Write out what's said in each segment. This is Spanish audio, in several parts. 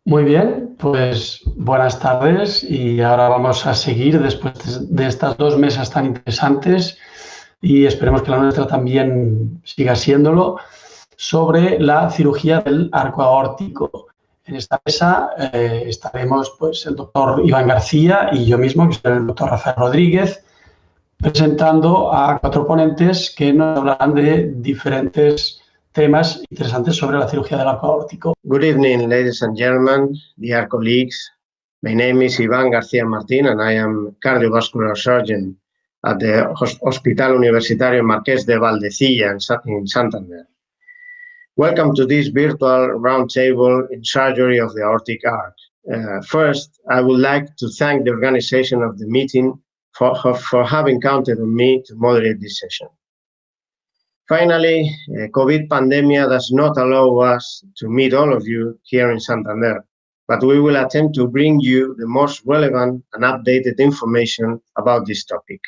Muy bien, pues buenas tardes y ahora vamos a seguir después de estas 2 mesas tan interesantes y esperemos que la nuestra también siga siéndolo, sobre la cirugía del arco aórtico. En esta mesa estaremos pues, el doctor Iván García y yo mismo, que soy el doctor Rafael Rodríguez, presentando a 4 ponentes que nos hablarán de diferentes temas interesantes sobre la cirugía del arco aórtico. Good evening, ladies and gentlemen, dear colleagues. My name is Iván García Martín and I am cardiovascular surgeon at the Hospital Universitario Marqués de Valdecilla in Santander. Welcome to this virtual roundtable in surgery of the aortic arch. First, I would like to thank the organization of the meeting for having counted on me to moderate this session. Finally, COVID pandemic does not allow us to meet all of you here in Santander, but we will attempt to bring you the most relevant and updated information about this topic.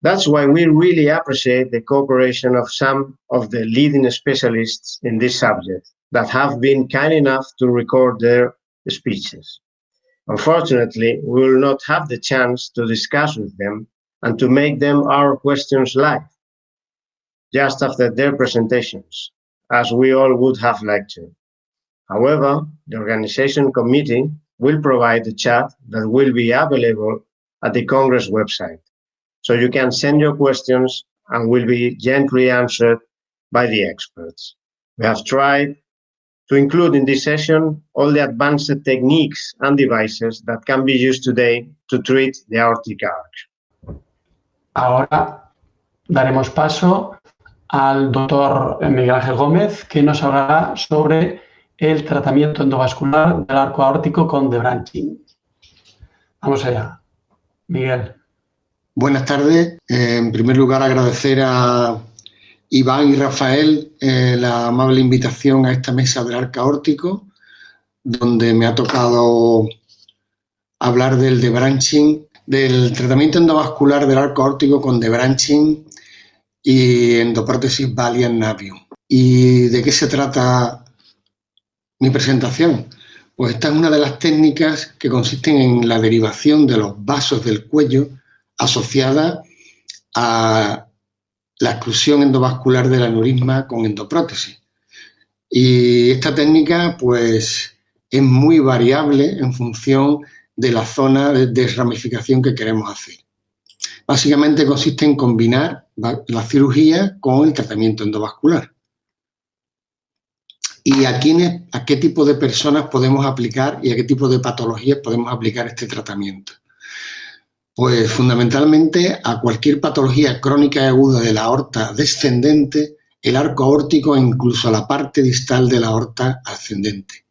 That's why we really appreciate the cooperation of some of the leading specialists in this subject that have been kind enough to record their speeches. Unfortunately, we will not have the chance to discuss with them and to make them our questions live just after their presentations, as we all would have liked to. However, the organization committee will provide the chat that will be available at the Congress website. So you can send your questions and will be gently answered by the experts. We have tried to include in this session all the advanced techniques and devices that can be used today to treat the aortic arch. Ahora daremos paso al doctor Miguel Ángel Gómez, que nos hablará sobre el tratamiento endovascular del arco aórtico con debranching. Vamos allá. Miguel. Buenas tardes. En primer lugar, agradecer a Iván y Rafael la amable invitación a esta mesa del arco aórtico, donde me ha tocado hablar del debranching, del tratamiento endovascular del arco aórtico con debranching y endoprótesis Valiant Navium. ¿Y de qué se trata mi presentación? Pues esta es una de las técnicas que consisten en la derivación de los vasos del cuello asociada a la exclusión endovascular del aneurisma con endoprótesis. Y esta técnica pues es muy variable en función de la zona de desramificación que queremos hacer. Básicamente consiste en combinar la cirugía con el tratamiento endovascular. ¿Y a qué tipo de personas podemos aplicar y a qué tipo de patologías podemos aplicar este tratamiento? Pues fundamentalmente a cualquier patología crónica y aguda de la aorta descendente, el arco aórtico e incluso a la parte distal de la aorta ascendente.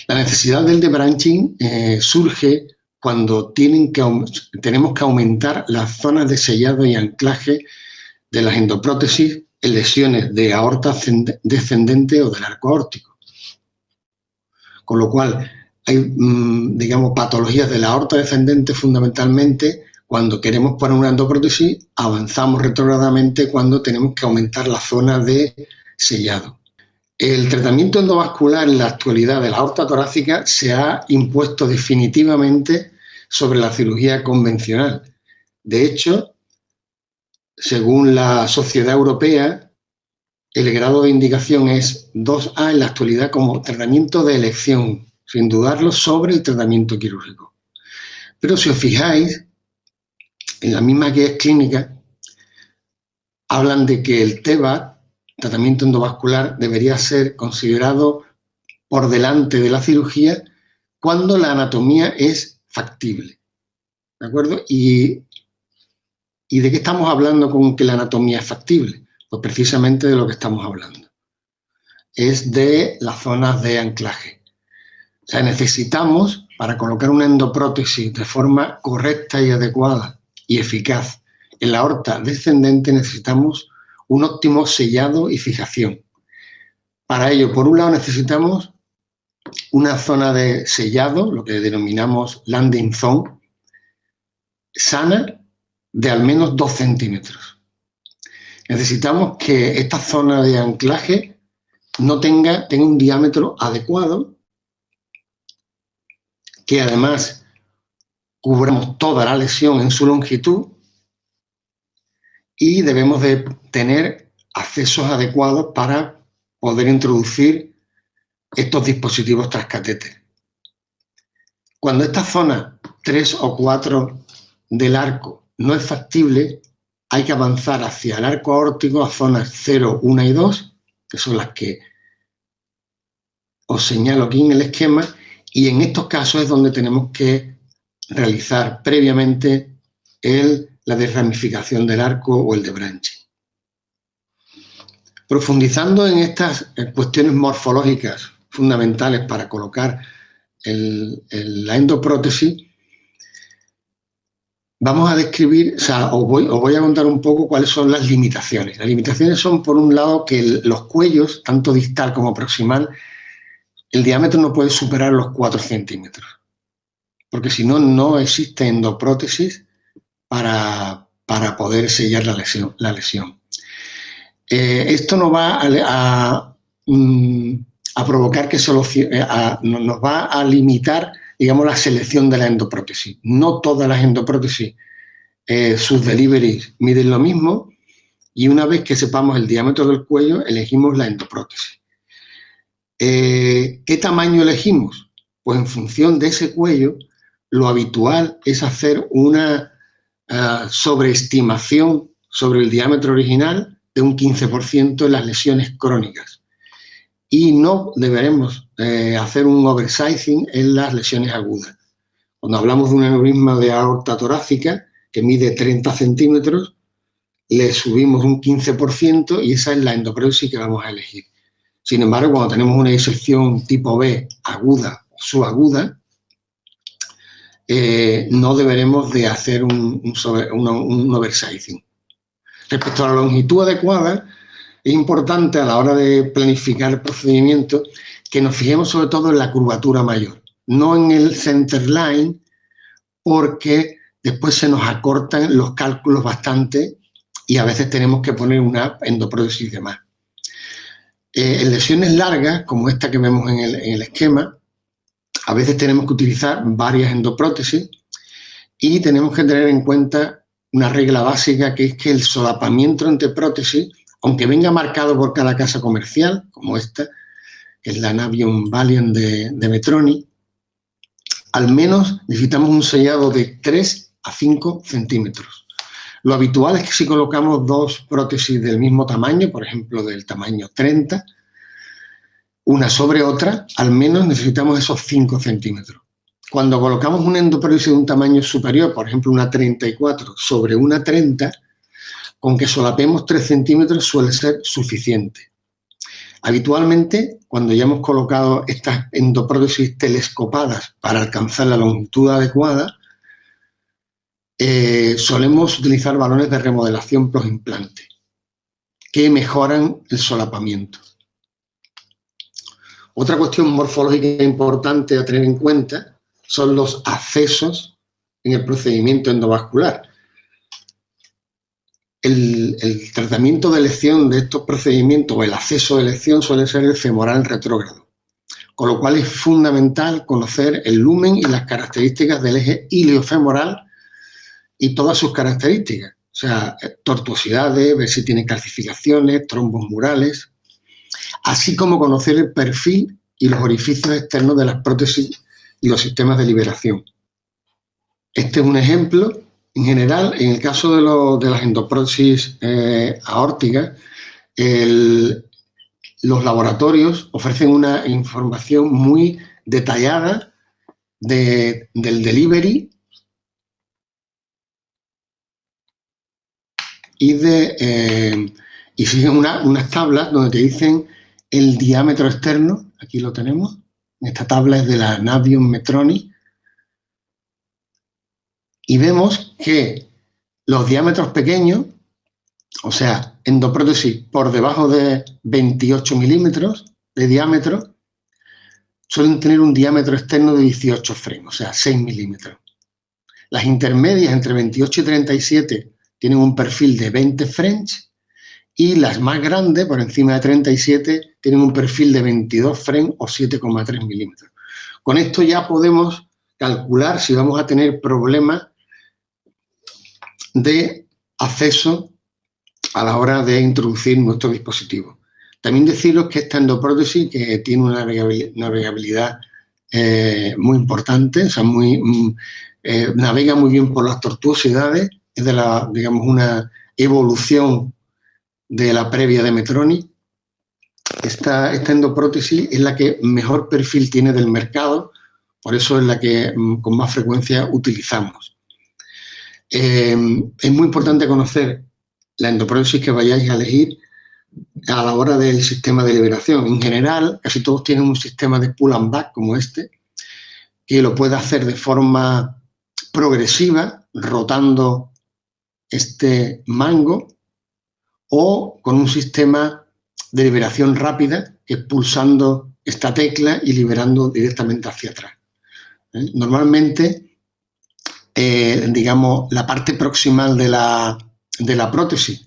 La necesidad del debranching surge cuando tenemos que aumentar las zonas de sellado y anclaje de las endoprótesis en lesiones de aorta descendente o del arco aórtico. Con lo cual, hay, patologías de la aorta descendente fundamentalmente. Cuando queremos poner una endoprótesis, avanzamos retrógradamente cuando tenemos que aumentar la zona de sellado. El tratamiento endovascular en la actualidad de la aorta torácica se ha impuesto definitivamente sobre la cirugía convencional. De hecho, según la Sociedad Europea, el grado de indicación es 2A en la actualidad como tratamiento de elección, sin dudarlo, sobre el tratamiento quirúrgico. Pero si os fijáis, en la misma guía clínica, hablan de que el TEVA, tratamiento endovascular, debería ser considerado por delante de la cirugía cuando la anatomía es factible. ¿De acuerdo? ¿Y de qué estamos hablando con que la anatomía es factible? Pues precisamente de lo que estamos hablando. Es de las zonas de anclaje. O sea, necesitamos, para colocar una endoprótesis de forma correcta y adecuada y eficaz en la aorta descendente, necesitamos un óptimo sellado y fijación. Para ello, por un lado, necesitamos una zona de sellado, lo que denominamos landing zone, sana, de al menos 2 centímetros. Necesitamos que esta zona de anclaje tenga un diámetro adecuado, que además cubramos toda la lesión en su longitud, y debemos de tener accesos adecuados para poder introducir estos dispositivos transcatéter. Cuando esta zona 3 o 4 del arco no es factible, hay que avanzar hacia el arco aórtico a zonas 0, 1 y 2, que son las que os señalo aquí en el esquema, y en estos casos es donde tenemos que realizar previamente la desramificación del arco o el debranching. Profundizando en estas cuestiones morfológicas fundamentales para colocar la endoprótesis, vamos a describir, os voy a contar un poco cuáles son las limitaciones. Las limitaciones son, por un lado, que los cuellos, tanto distal como proximal, el diámetro no puede superar los 4 centímetros, porque si no, no existe endoprótesis para poder sellar la lesión. Esto nos va a provocar que nos va a limitar, digamos, la selección de la endoprótesis. No todas las endoprótesis, sus deliveries miden lo mismo, y una vez que sepamos el diámetro del cuello, elegimos la endoprótesis. ¿Qué tamaño elegimos? Pues en función de ese cuello, lo habitual es hacer una sobreestimación sobre el diámetro original de un 15% en las lesiones crónicas. Y no deberemos hacer un oversizing en las lesiones agudas. Cuando hablamos de un aneurisma de aorta torácica que mide 30 centímetros, le subimos un 15% y esa es la endoprótesis que vamos a elegir. Sin embargo, cuando tenemos una disección tipo B aguda o subaguda, no deberemos de hacer un oversizing. Respecto a la longitud adecuada, es importante a la hora de planificar el procedimiento que nos fijemos sobre todo en la curvatura mayor, no en el center line, porque después se nos acortan los cálculos bastante y a veces tenemos que poner una endoprótesis de más. En lesiones largas, como esta que vemos en el esquema, a veces tenemos que utilizar varias endoprótesis y tenemos que tener en cuenta una regla básica, que es que el solapamiento entre prótesis, aunque venga marcado por cada casa comercial, como esta, que es la Navion Valiant de Medtronic, al menos necesitamos un sellado de 3 a 5 centímetros. Lo habitual es que si colocamos dos prótesis del mismo tamaño, por ejemplo del tamaño 30, una sobre otra, al menos necesitamos esos 5 centímetros. Cuando colocamos una endoprótesis de un tamaño superior, por ejemplo una 34 sobre una 30, con que solapemos 3 centímetros suele ser suficiente. Habitualmente, cuando ya hemos colocado estas endoprótesis telescopadas para alcanzar la longitud adecuada, solemos utilizar balones de remodelación post-implante que mejoran el solapamiento. Otra cuestión morfológica importante a tener en cuenta son los accesos en el procedimiento endovascular. El tratamiento de elección de estos procedimientos o el acceso de elección suele ser el femoral retrógrado, con lo cual es fundamental conocer el lumen y las características del eje iliofemoral y todas sus características, o sea, tortuosidades, ver si tiene calcificaciones, trombos murales, así como conocer el perfil y los orificios externos de las prótesis y los sistemas de liberación. Este es un ejemplo. En general, en el caso de las endoprótesis aórticas, los laboratorios ofrecen una información muy detallada del delivery y siguen unas tablas donde te dicen el diámetro externo. Aquí lo tenemos. Esta tabla es de la Navion Medtronic. Y vemos que los diámetros pequeños, o sea, endoprótesis por debajo de 28 milímetros de diámetro, suelen tener un diámetro externo de 18 frames, o sea, 6 milímetros. Las intermedias entre 28 y 37 tienen un perfil de 20 frames y las más grandes, por encima de 37, tienen un perfil de 22 Fren o 7,3 milímetros. Con esto ya podemos calcular si vamos a tener problemas de acceso a la hora de introducir nuestro dispositivo. También deciros que esta endoprótesis, que tiene una navegabilidad muy importante, o sea, navega muy bien por las tortuosidades, es de digamos, una evolución de la previa de Metronic. Esta endoprótesis es la que mejor perfil tiene del mercado, por eso es la que con más frecuencia utilizamos. Es muy importante conocer la endoprótesis que vayáis a elegir a la hora del sistema de liberación. En general, casi todos tienen un sistema de pull and back como este, que lo puede hacer de forma progresiva, rotando este mango, o con un sistema de liberación rápida, que es pulsando esta tecla y liberando directamente hacia atrás. Normalmente, digamos, la parte proximal de la prótesis,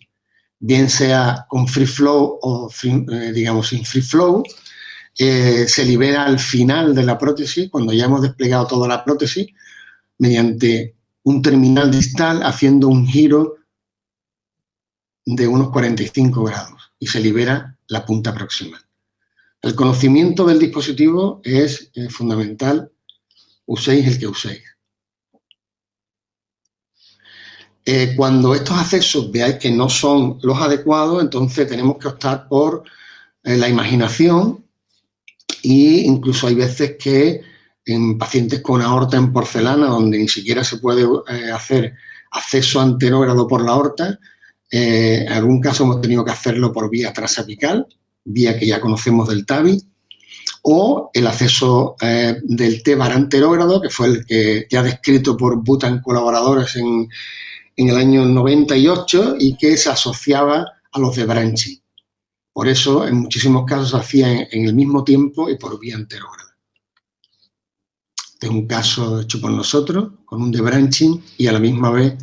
bien sea con free flow o, digamos, sin free flow, se libera al final de la prótesis, cuando ya hemos desplegado toda la prótesis, mediante un terminal distal haciendo un giro de unos 45 grados y se libera la punta proximal. El conocimiento del dispositivo es fundamental, uséis el que uséis. Cuando estos accesos veáis que no son los adecuados, entonces tenemos que optar por la imaginación, e incluso hay veces que en pacientes con aorta en porcelana, donde ni siquiera se puede hacer acceso anterógrado por la aorta, en algún caso hemos tenido que hacerlo por vía transapical, vía que ya conocemos del TAVI, o el acceso del TEVAR anterógrado, que fue el que ya descrito por Butan colaboradores en el año 98 y que se asociaba a los de branching. Por eso, en muchísimos casos se hacía en el mismo tiempo y por vía anterógrada. Este es un caso hecho por nosotros, con un debranching, y a la misma vez,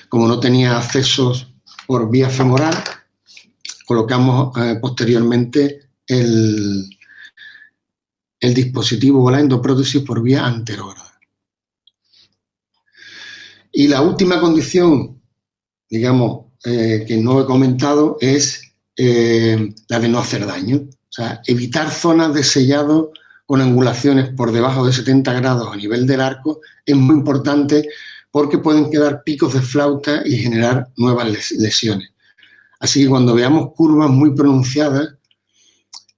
como no tenía accesos por vía femoral, colocamos posteriormente el dispositivo o la endoprótesis por vía anterógrada. Y la última condición, digamos, que no he comentado, es la de no hacer daño. O sea, evitar zonas de sellado con angulaciones por debajo de 70 grados a nivel del arco es muy importante, porque pueden quedar picos de flauta y generar nuevas lesiones. Así que cuando veamos curvas muy pronunciadas,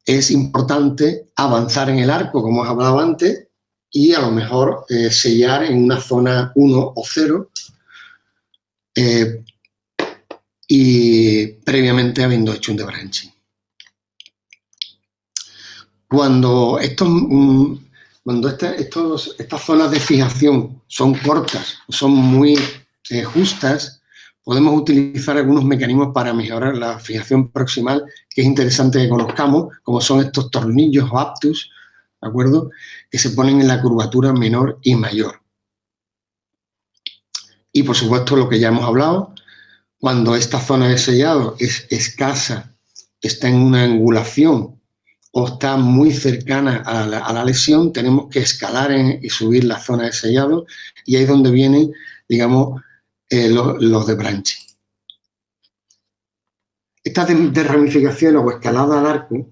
es importante avanzar en el arco, como os hablaba antes, y a lo mejor sellar en una zona 1 o 0, y previamente habiendo hecho un debranching. Cuando estas zonas de fijación son cortas, son muy justas, podemos utilizar algunos mecanismos para mejorar la fijación proximal, que es interesante que conozcamos, como son estos tornillos o aptus, ¿de acuerdo?, que se ponen en la curvatura menor y mayor. Y, por supuesto, lo que ya hemos hablado, cuando esta zona de sellado es escasa, está en una angulación o está muy cercana a la lesión, tenemos que escalar y subir la zona de sellado, y ahí es donde vienen, digamos, los de branching. Estas de ramificaciones o escalada al arco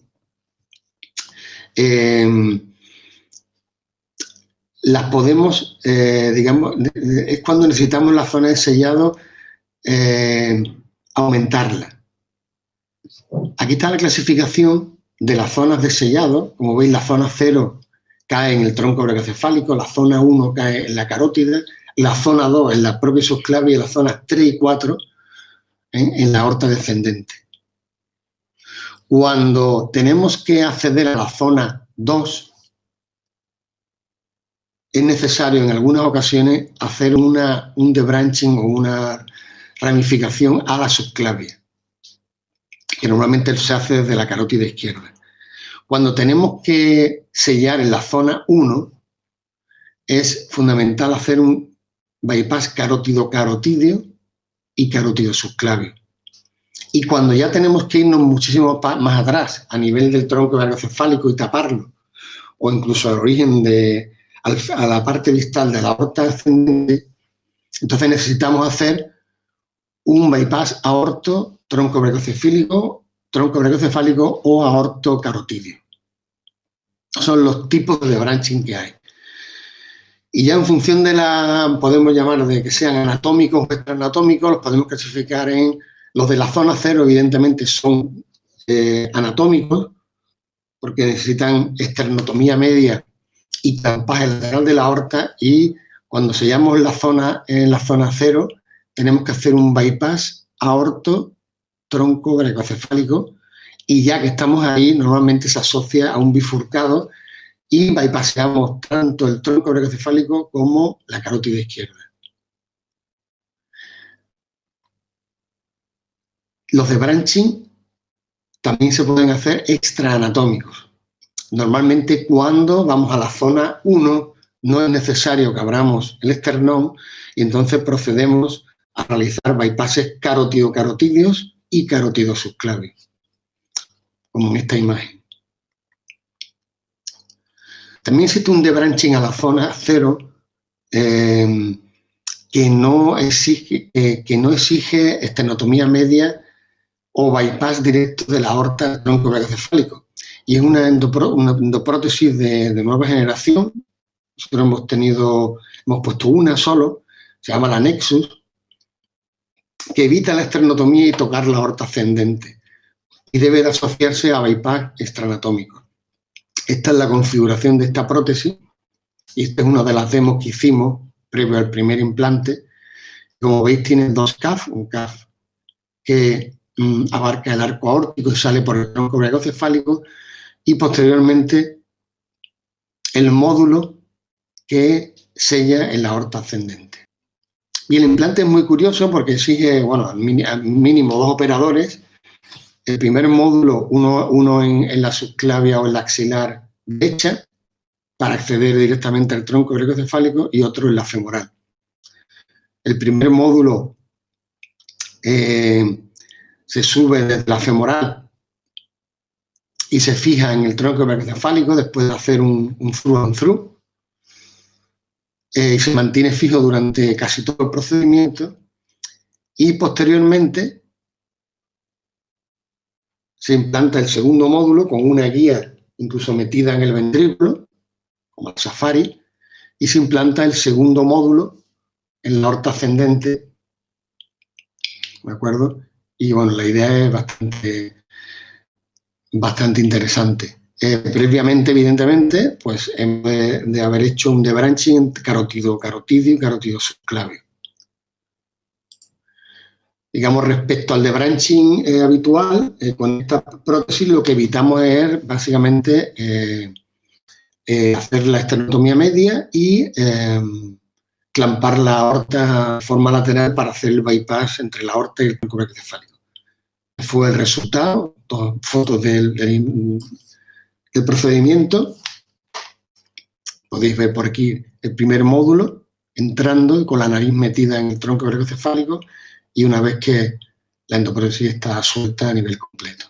las podemos, digamos, es cuando necesitamos la zona de sellado aumentarla. Aquí está la clasificación de las zonas de sellado. Como veis, la zona 0 cae en el tronco brachiocefálico, la zona 1 cae en la carótida, la zona 2 en la propia subclavia y las zonas 3 y 4 en la aorta descendente. Cuando tenemos que acceder a la zona 2, es necesario en algunas ocasiones hacer un debranching o una ramificación a la subclavia, que normalmente se hace desde la carótida izquierda. Cuando tenemos que sellar en la zona 1, es fundamental hacer un bypass carótido-carotídeo y carótido subclavio. Y cuando ya tenemos que irnos muchísimo más atrás, a nivel del tronco brachiocefálico y taparlo, o incluso al origen a la parte distal de la aorta ascendente, entonces necesitamos hacer un bypass aorto, tronco brachiocefálico o aorto carotídeo. Son los tipos de branching que hay. Y ya en función de podemos llamar de que sean anatómicos o extraanatómicos, los podemos clasificar en los de la zona 0, evidentemente son anatómicos, porque necesitan esternotomía media y tampaje lateral de la aorta, y cuando sellamos en la zona 0, tenemos que hacer un bypass aorto, tronco brachiocefálico, y ya que estamos ahí, normalmente se asocia a un bifurcado y bypasseamos tanto el tronco brachiocefálico como la carótida izquierda. Los de branching también se pueden hacer extraanatómicos. Normalmente cuando vamos a la zona 1 no es necesario que abramos el esternón y entonces procedemos a realizar bypasses carótido-carotídeos y carótido-subclavios, como en esta imagen. También existe un debranching a la zona 0 que no exige esternotomía media o bypass directo de la aorta tronco brachiocefálico. Y es una endoprótesis de nueva generación. Nosotros hemos puesto una solo, se llama la Nexus, que evita la esternotomía y tocar la aorta ascendente. Y debe de asociarse a bypass extraanatómico. Esta es la configuración de esta prótesis y esta es una de las demos que hicimos previo al primer implante. Como veis, tiene dos CAF, un CAF que abarca el arco aórtico y sale por el tronco brachiocefálico, y posteriormente el módulo que sella en la aorta ascendente. Y el implante es muy curioso porque exige, bueno, al mínimo 2 operadores. El primer módulo, uno en la subclavia o en la axilar derecha, para acceder directamente al tronco brachiocefálico, y otro en la femoral. El primer módulo se sube desde la femoral y se fija en el tronco brachiocefálico después de hacer un through and through. Y se mantiene fijo durante casi todo el procedimiento, y posteriormente se implanta el segundo módulo con una guía incluso metida en el ventrículo, como el Safari, y se implanta el segundo módulo en la aorta ascendente, ¿de acuerdo? Y bueno, la idea es bastante interesante. Previamente, evidentemente, pues en vez de haber hecho un debranching carótido-carotídeo y carótido-subclavio. Digamos, respecto al debranching habitual, con esta prótesis lo que evitamos es básicamente hacer la esternotomía media y clampar la aorta de forma lateral para hacer el bypass entre la aorta y el tronco brachiocefálico. Fue el resultado, fotos del procedimiento. Podéis ver por aquí el primer módulo entrando con la nariz metida en el tronco brachiocefálico, y una vez que la endoprótesis está suelta a nivel completo.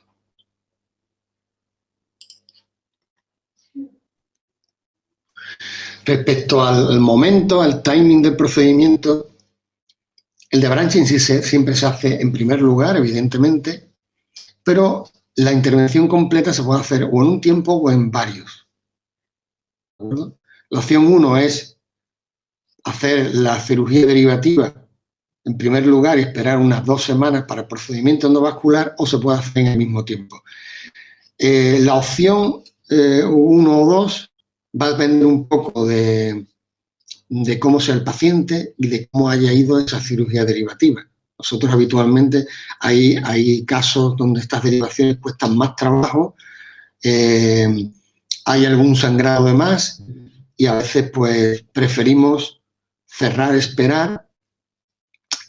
Respecto al momento, al timing del procedimiento, el debranching siempre se hace en primer lugar, evidentemente, pero la intervención completa se puede hacer o en un tiempo o en varios. ¿De acuerdo? La opción 1 es hacer la cirugía derivativa en primer lugar y esperar unas 2 semanas para el procedimiento endovascular, o se puede hacer en el mismo tiempo. La opción 1 o 2 va a depender un poco de cómo sea el paciente y de cómo haya ido esa cirugía derivativa. Nosotros habitualmente hay casos donde estas derivaciones cuestan más trabajo, hay algún sangrado de más, y a veces pues preferimos cerrar, esperar,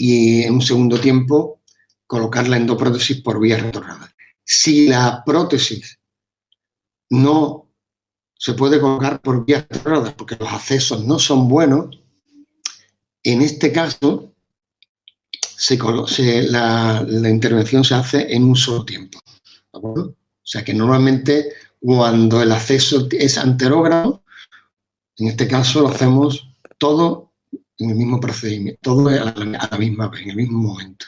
y en un segundo tiempo colocar la endoprótesis por vía retornada. Si la prótesis no se puede colocar por vías retornadas porque los accesos no son buenos, en este caso la intervención se hace en un solo tiempo, ¿de acuerdo? O sea que normalmente cuando el acceso es anterógrado, en este caso lo hacemos todo en el mismo procedimiento, todo a la misma vez, en el mismo momento.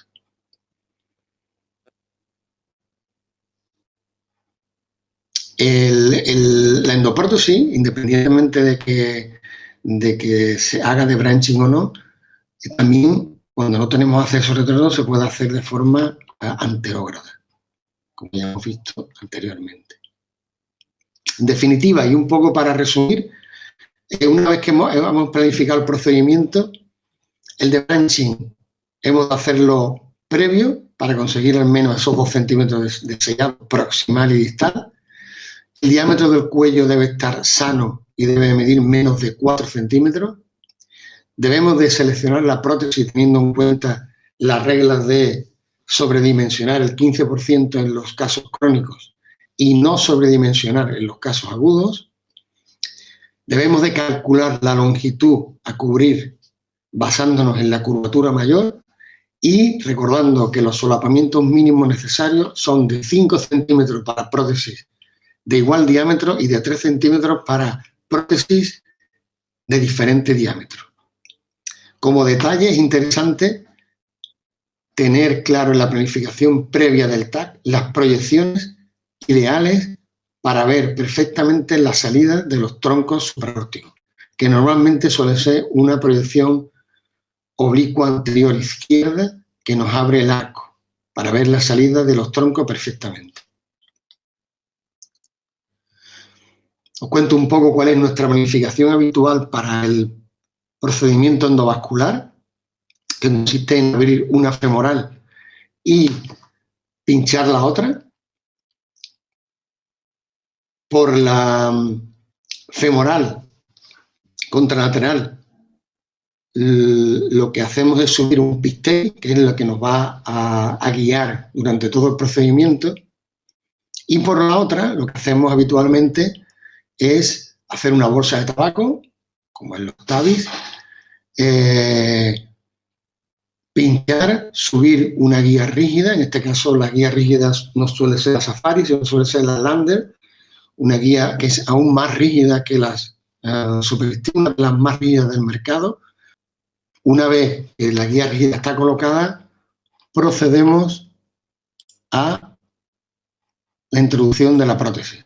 La endoprótesis, independientemente de que se haga de branching o no, también cuando no tenemos acceso retrógrado se puede hacer de forma anterógrada, como ya hemos visto anteriormente. En definitiva, y un poco para resumir, una vez que hemos planificado el procedimiento, el de branching hemos de hacerlo previo para conseguir al menos esos 2 centímetros de sellado proximal y distal. El diámetro del cuello debe estar sano y debe medir menos de 4 centímetros. Debemos de seleccionar la prótesis teniendo en cuenta las reglas de sobredimensionar el 15% en los casos crónicos y no sobredimensionar en los casos agudos. Debemos de calcular la longitud a cubrir basándonos en la curvatura mayor y recordando que los solapamientos mínimos necesarios son de 5 centímetros para prótesis de igual diámetro y de 3 centímetros para prótesis de diferente diámetro. Como detalle es interesante tener claro en la planificación previa del TAC las proyecciones ideales para ver perfectamente la salida de los troncos supraórticos, que normalmente suele ser una proyección oblicua anterior izquierda que nos abre el arco para ver la salida de los troncos perfectamente. Os cuento un poco cuál es nuestra planificación habitual para el procedimiento endovascular, que consiste en abrir una femoral y pinchar la otra. Por la femoral contralateral, lo que hacemos es subir un pistey, que es lo que nos va a guiar durante todo el procedimiento. Y por la otra, lo que hacemos habitualmente es hacer una bolsa de tabaco, como en los tabis, pinchar, subir una guía rígida. En este caso, las guías rígidas no suele ser la Safari, sino suele ser la Lander, una guía que es aún más rígida que las Supersteel, una de las más rígidas del mercado. Una vez que la guía rígida está colocada, procedemos a la introducción de la prótesis.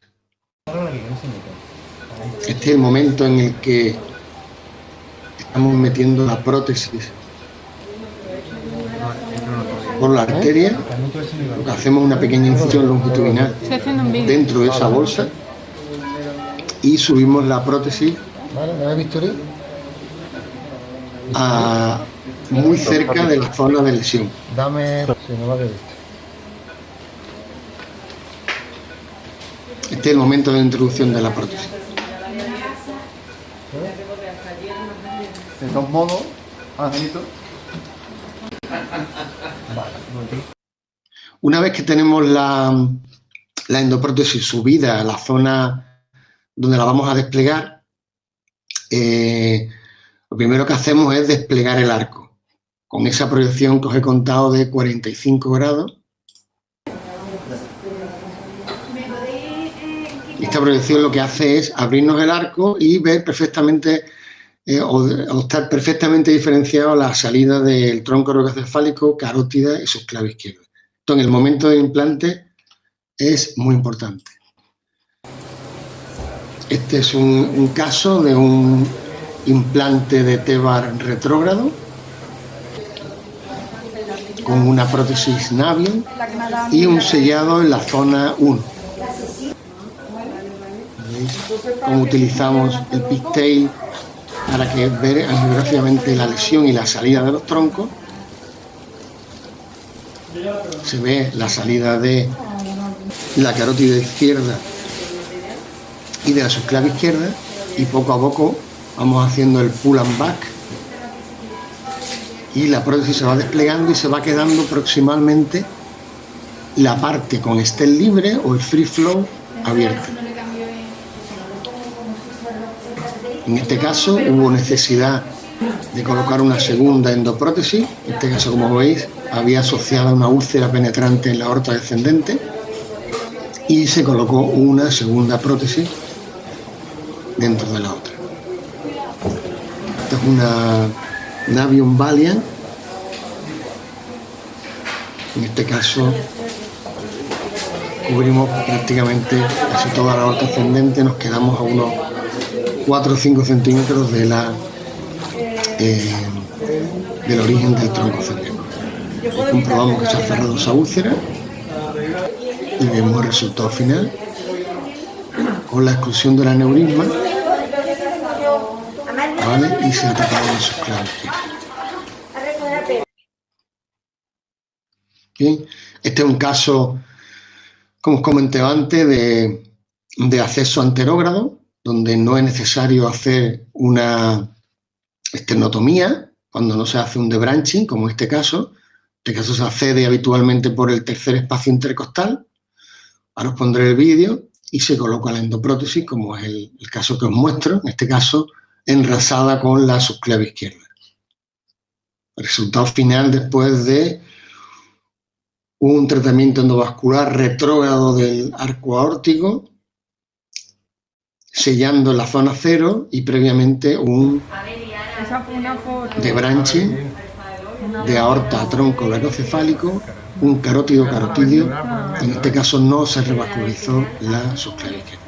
Este es el momento en el que estamos metiendo la prótesis por la arteria. Lo que hacemos es una pequeña incisión longitudinal dentro de esa bolsa y subimos la prótesis muy cerca de la zona de lesión. Este es el momento de introducción de la prótesis. De todos modos, Angelito. Una vez que tenemos la endoprótesis subida a la zona donde la vamos a desplegar, lo primero que hacemos es desplegar el arco con esa proyección que os he contado de 45 grados. Esta proyección lo que hace es abrirnos el arco y ver perfectamente o estar perfectamente diferenciado la salida del tronco orogacefálico, carótida y subclave izquierda. Esto en el momento del implante es muy importante. Este es un caso de un implante de T-bar retrógrado con una prótesis Navion y un sellado en la zona 1. ¿Veis cómo utilizamos el pigtail para que ver angiográficamente la lesión y la salida de los troncos? Se ve la salida de la carótida izquierda y de la subclave izquierda, y poco a poco vamos haciendo el pull and back y la prótesis se va desplegando y se va quedando proximalmente la parte con stent libre o el free flow abierta. En este caso hubo necesidad de colocar una segunda endoprótesis. En este caso, como veis, había asociada una úlcera penetrante en la aorta descendente y se colocó una segunda prótesis dentro de la otra. Esta es una Navium Valiant. En este caso cubrimos prácticamente casi toda la aorta ascendente, nos quedamos a unos 4 o 5 centímetros de del origen del tronco celíaco. Comprobamos que se ha cerrado esa úlcera y vemos el resultado final con la exclusión del aneurisma, ¿vale? Y se ha tapado el subclave izquierdo. Bien, este es un caso, como os comenté antes, de acceso anterógrado, donde no es necesario hacer una esternotomía cuando no se hace un debranching, como en este caso. En este caso se accede habitualmente por el tercer espacio intercostal. Ahora os pondré el vídeo y se coloca la endoprótesis, como es el caso que os muestro, en este caso enrasada con la subclave izquierda. El resultado final después de un tratamiento endovascular retrógrado del arco aórtico, sellando la zona cero y previamente un debranching de aorta a tronco verocefálico, un carótido carotidio. En este caso no se revascularizó la subclave izquierda.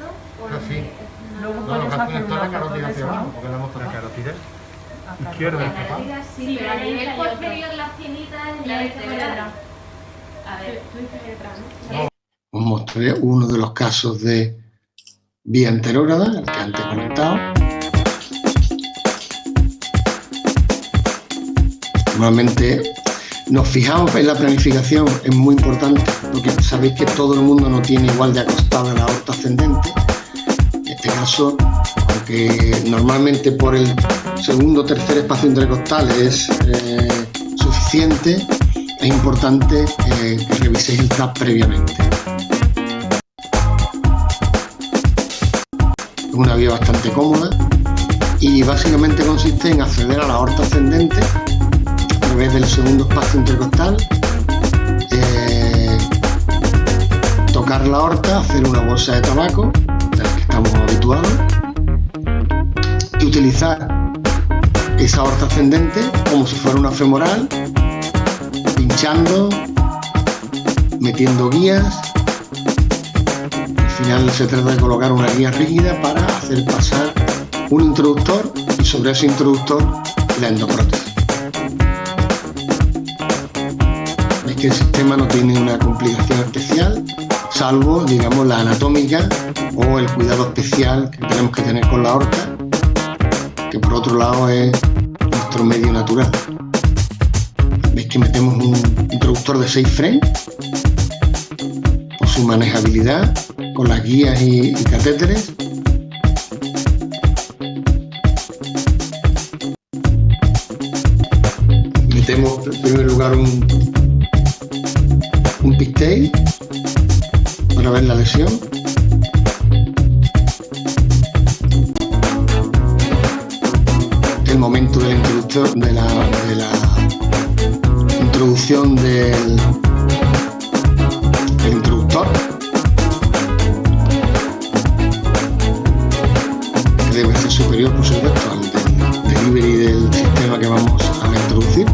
No, lo que hace es la carótida hacia abajo, porque la hemos puesto la carótida izquierda. Sí, pero a nivel posterior la cienita es la vertebral. A ver, tú dices detrás, ¿no? Os mostré uno de los casos de vía anterógrada, el que antes he comentado. Normalmente nos fijamos en la planificación, es muy importante, porque sabéis que todo el mundo no tiene igual de acostada la aorta ascendente. En este caso, aunque normalmente por el segundo o tercer espacio intercostal es suficiente, es importante que reviséis el TAP previamente. Es una vía bastante cómoda y básicamente consiste en acceder a la aorta ascendente a través del segundo espacio intercostal, tocar la aorta, hacer una bolsa de tabaco, de la que estamos habituados, y utilizar esa aorta ascendente como si fuera una femoral, pinchando, metiendo guías. Al final se trata de colocar una guía rígida para hacer pasar un introductor y sobre ese introductor la endoprótesis. Es que el sistema no tiene una complicación especial, salvo, digamos, la anatómica o el cuidado especial que tenemos que tener con la aorta, que por otro lado es nuestro medio natural. Veis que metemos un introductor de 6 frames por su manejabilidad con las guías y catéteres. Metemos en primer lugar un pistay para ver la lesión. El momento del introductor, de la introducción del introductor, que debe ser superior, por supuesto, al del delivery del sistema que vamos a introducir.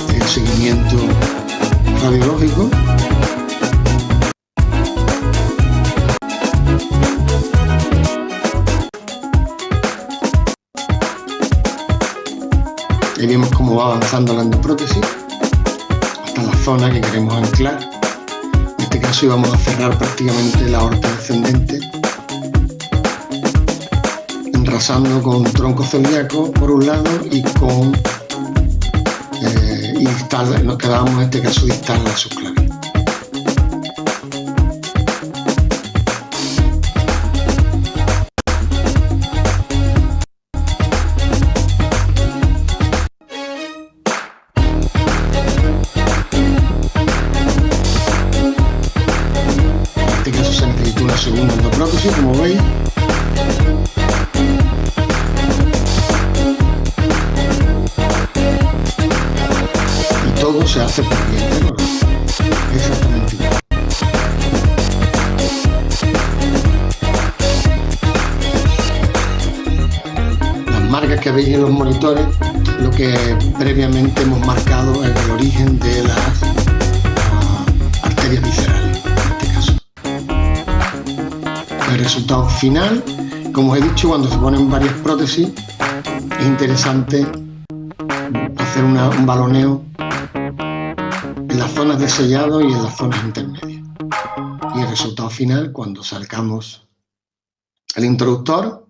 El seguimiento radiológico. Ahí vemos cómo va avanzando la endoprótesis hasta la zona que queremos anclar. En este caso íbamos a cerrar prácticamente la aorta descendente, enrasando con tronco celíaco por un lado y con distal, nos quedábamos en este caso distal la subclave. todo se hace por bien, ¿no? Exactamente igual. Las marcas que veis en los monitores, lo que previamente hemos marcado es el origen de las arterias viscerales, en este caso. El resultado final, como os he dicho, cuando se ponen varias prótesis, es interesante hacer un baloneo en las zonas de sellado y en las zonas intermedias. Y el resultado final, cuando sacamos el introductor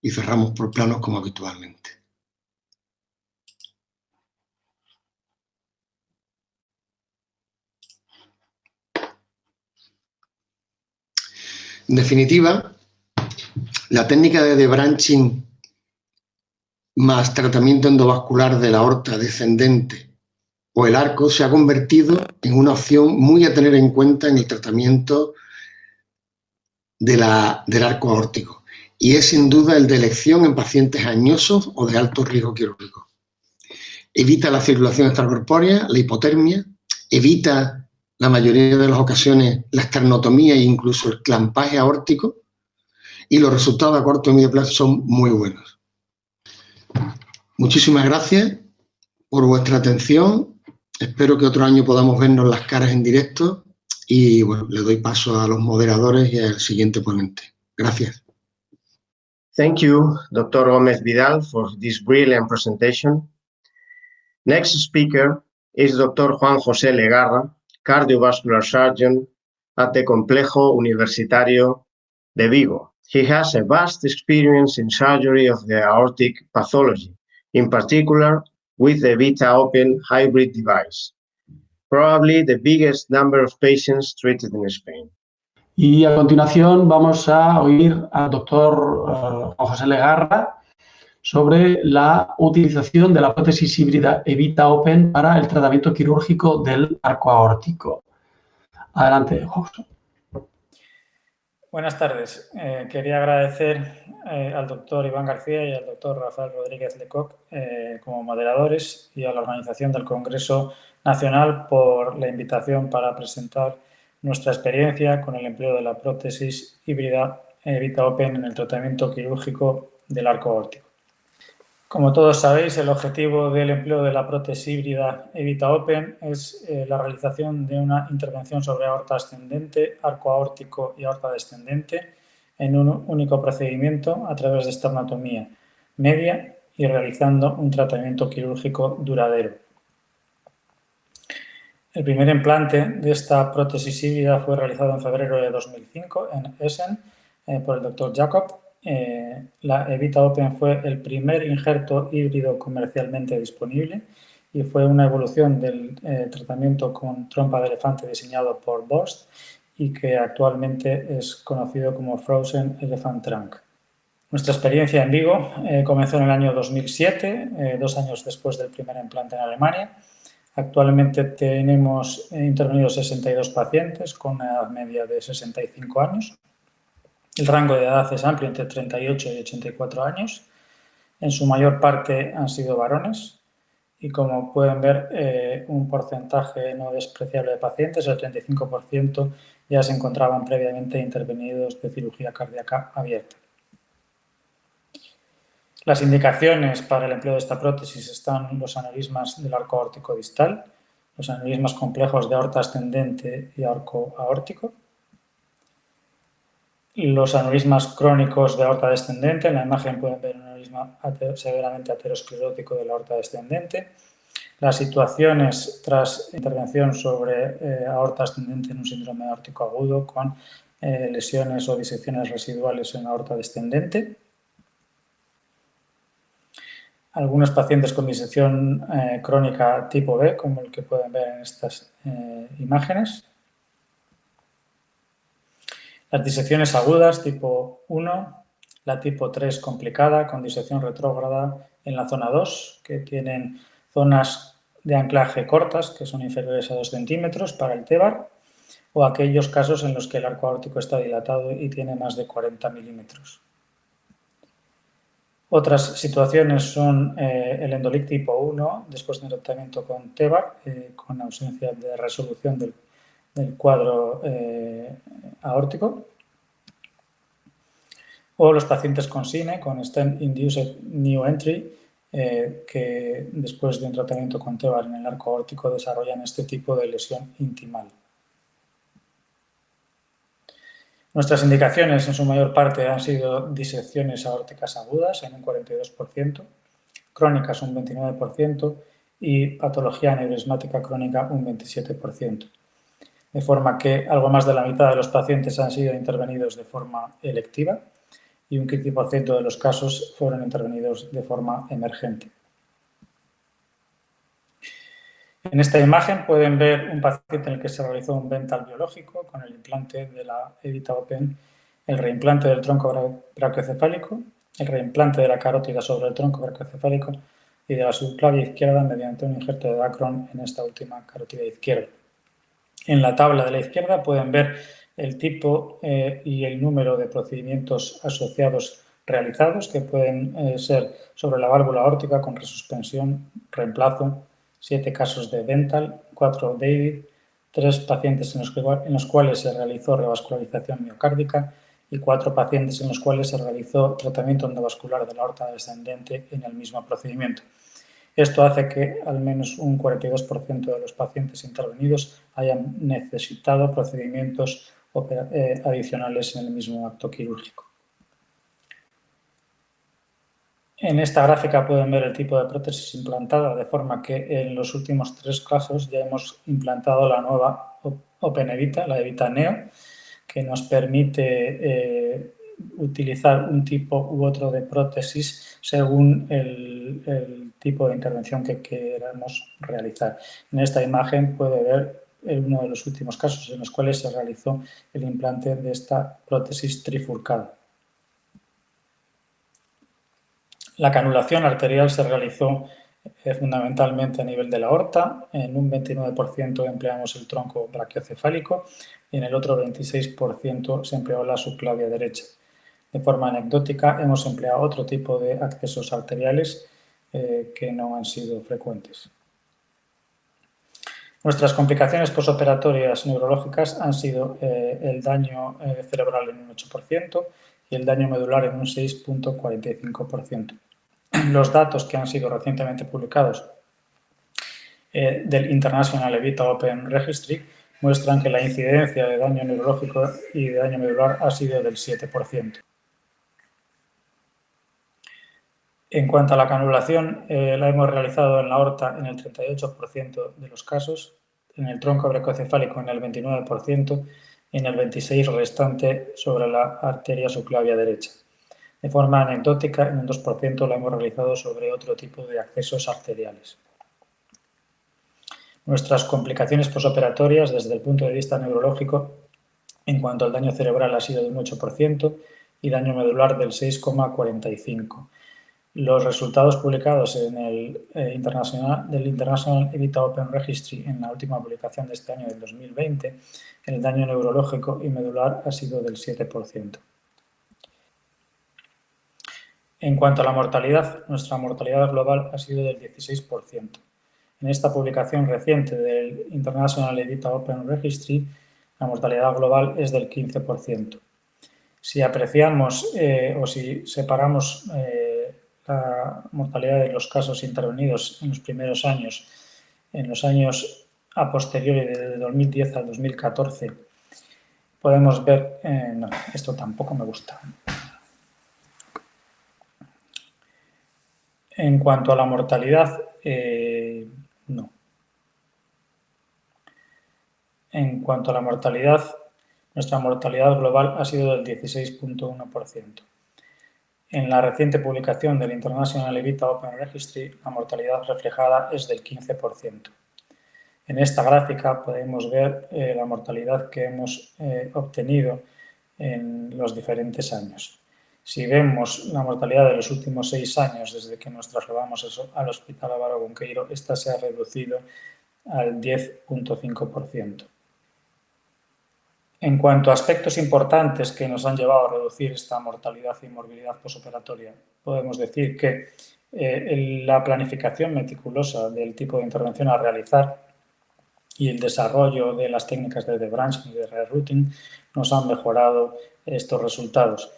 y cerramos por planos como habitualmente. En definitiva, la técnica de debranching más tratamiento endovascular de la aorta descendente o el arco se ha convertido en una opción muy a tener en cuenta en el tratamiento del arco aórtico, y es sin duda el de elección en pacientes añosos o de alto riesgo quirúrgico. Evita la circulación extracorpórea, la hipotermia, evita la mayoría de las ocasiones la esternotomía e incluso el clampaje aórtico, y los resultados a corto y medio plazo son muy buenos. Muchísimas gracias por vuestra atención. Espero que otro año podamos vernos las caras en directo y bueno, le doy paso a los moderadores y al siguiente ponente. Gracias. Thank you, Dr. Gómez Vidal, for this brilliant presentation. Next speaker is Dr. Juan José Legarra, cardiovascular surgeon at the Complejo Universitario de Vigo. He has a vast experience in surgery of the aortic pathology, in particular with the Vita Open hybrid device, probably the biggest number of patients treated in Spain. Y a continuación vamos a oír al doctor Juan José Legarra sobre la utilización de la prótesis híbrida Evita Open para el tratamiento quirúrgico del arco aórtico. Adelante, José. Buenas tardes. Quería agradecer al doctor Iván García y al doctor Rafael Rodríguez Lecoq como moderadores y a la organización del Congreso Nacional por la invitación para presentar nuestra experiencia con el empleo de la prótesis híbrida Evita Open en el tratamiento quirúrgico del arco aórtico. Como todos sabéis, el objetivo del empleo de la prótesis híbrida Evita Open es la realización de una intervención sobre aorta ascendente, arco aórtico y aorta descendente en un único procedimiento a través de esternotomía media y realizando un tratamiento quirúrgico duradero. El primer implante de esta prótesis híbrida fue realizado en febrero de 2005 en Essen por el doctor Jacob. La Evita Open fue el primer injerto híbrido comercialmente disponible y fue una evolución del tratamiento con trompa de elefante diseñado por Bost y que actualmente es conocido como Frozen Elephant Trunk. Nuestra experiencia en Vigo comenzó en el año 2007, 2 años después del primer implante en Alemania. Actualmente tenemos intervenidos 62 pacientes con una edad media de 65 años. El rango de edad es amplio, entre 38 y 84 años. En su mayor parte han sido varones y, como pueden ver, un porcentaje no despreciable de pacientes, el 35%, ya se encontraban previamente intervenidos de cirugía cardíaca abierta. Las indicaciones para el empleo de esta prótesis están los aneurismas del arco aórtico distal, los aneurismas complejos de aorta ascendente y arco aórtico, los aneurismas crónicos de aorta descendente. En la imagen pueden ver un aneurisma severamente aterosclerótico de la aorta descendente. Las situaciones tras intervención sobre aorta ascendente en un síndrome aórtico agudo con lesiones o disecciones residuales en la aorta descendente. Algunos pacientes con disección crónica tipo B, como el que pueden ver en estas imágenes. Las disecciones agudas tipo 1, la tipo 3 complicada con disección retrógrada en la zona 2, que tienen zonas de anclaje cortas que son inferiores a 2 centímetros para el TEBAR, o aquellos casos en los que el arco aórtico está dilatado y tiene más de 40 milímetros. Otras situaciones son el endolic tipo 1 después de un tratamiento con TEVAR, con ausencia de resolución del cuadro aórtico, o los pacientes con SINE, con Stent-Induced New Entry, que después de un tratamiento con TEVAR en el arco aórtico desarrollan este tipo de lesión intimal. Nuestras indicaciones en su mayor parte han sido disecciones aórticas agudas en un 42%, crónicas un 29% y patología aneurismática crónica un 27%. De forma que algo más de la mitad de los pacientes han sido intervenidos de forma electiva y un 15% de los casos fueron intervenidos de forma emergente. En esta imagen pueden ver un paciente en el que se realizó un Bentall biológico con el implante de la Evita Open, el reimplante del tronco brachiocefálico, el reimplante de la carótida sobre el tronco brachiocefálico y de la subclavia izquierda mediante un injerto de Dacron en esta última carótida izquierda. En la tabla de la izquierda pueden ver el tipo y el número de procedimientos asociados realizados, que pueden ser sobre la válvula aórtica con resuspensión, reemplazo, 7 casos de Bentall, 4 David, 3 pacientes en los cuales se realizó revascularización miocárdica y 4 pacientes en los cuales se realizó tratamiento endovascular de la aorta descendente en el mismo procedimiento. Esto hace que al menos un 42% de los pacientes intervenidos hayan necesitado procedimientos adicionales en el mismo acto quirúrgico. En esta gráfica pueden ver el tipo de prótesis implantada, de forma que en los últimos 3 casos ya hemos implantado la nueva Open Evita, la Evita Neo, que nos permite utilizar un tipo u otro de prótesis según el tipo de intervención que queramos realizar. En esta imagen puede ver uno de los últimos casos en los cuales se realizó el implante de esta prótesis trifurcada. La canulación arterial se realizó fundamentalmente a nivel de la aorta. En un 29% empleamos el tronco brachiocefálico y en el otro 26% se empleó la subclavia derecha. De forma anecdótica, hemos empleado otro tipo de accesos arteriales que no han sido frecuentes. Nuestras complicaciones posoperatorias neurológicas han sido el daño cerebral en un 8% y el daño medular en un 6,45%. Los datos que han sido recientemente publicados del International Evita Open Registry muestran que la incidencia de daño neurológico y de daño medular ha sido del 7%. En cuanto a la canulación, la hemos realizado en la aorta en el 38% de los casos, en el tronco brachiocefálico en el 29% y en el 26% restante sobre la arteria subclavia derecha. De forma anecdótica, en un 2% la hemos realizado sobre otro tipo de accesos arteriales. Nuestras complicaciones posoperatorias desde el punto de vista neurológico, en cuanto al daño cerebral, ha sido de un 8% y daño medular del 6,45%. Los resultados publicados en el International Evita Open Registry en la última publicación de este año, del 2020, el daño neurológico y medular ha sido del 7%. En cuanto a la mortalidad, nuestra mortalidad global ha sido del 16%. En esta publicación reciente del International Evita Open Registry, la mortalidad global es del 15%. Si apreciamos o si separamos la mortalidad de los casos intervenidos en los primeros años, en los años a posteriori de 2010 al 2014, podemos ver... no, esto tampoco me gusta. En cuanto a la mortalidad, no. En cuanto a la mortalidad, nuestra mortalidad global ha sido del 16,1%. En la reciente publicación del International Evita Open Registry, la mortalidad reflejada es del 15%. En esta gráfica podemos ver la mortalidad que hemos obtenido en los diferentes años. Si vemos la mortalidad de los últimos 6 años, desde que nos trasladamos al Hospital Álvaro Cunqueiro, esta se ha reducido al 10,5%. En cuanto a aspectos importantes que nos han llevado a reducir esta mortalidad y morbilidad posoperatoria, podemos decir que la planificación meticulosa del tipo de intervención a realizar y el desarrollo de las técnicas de debranching y de rerouting nos han mejorado estos resultados.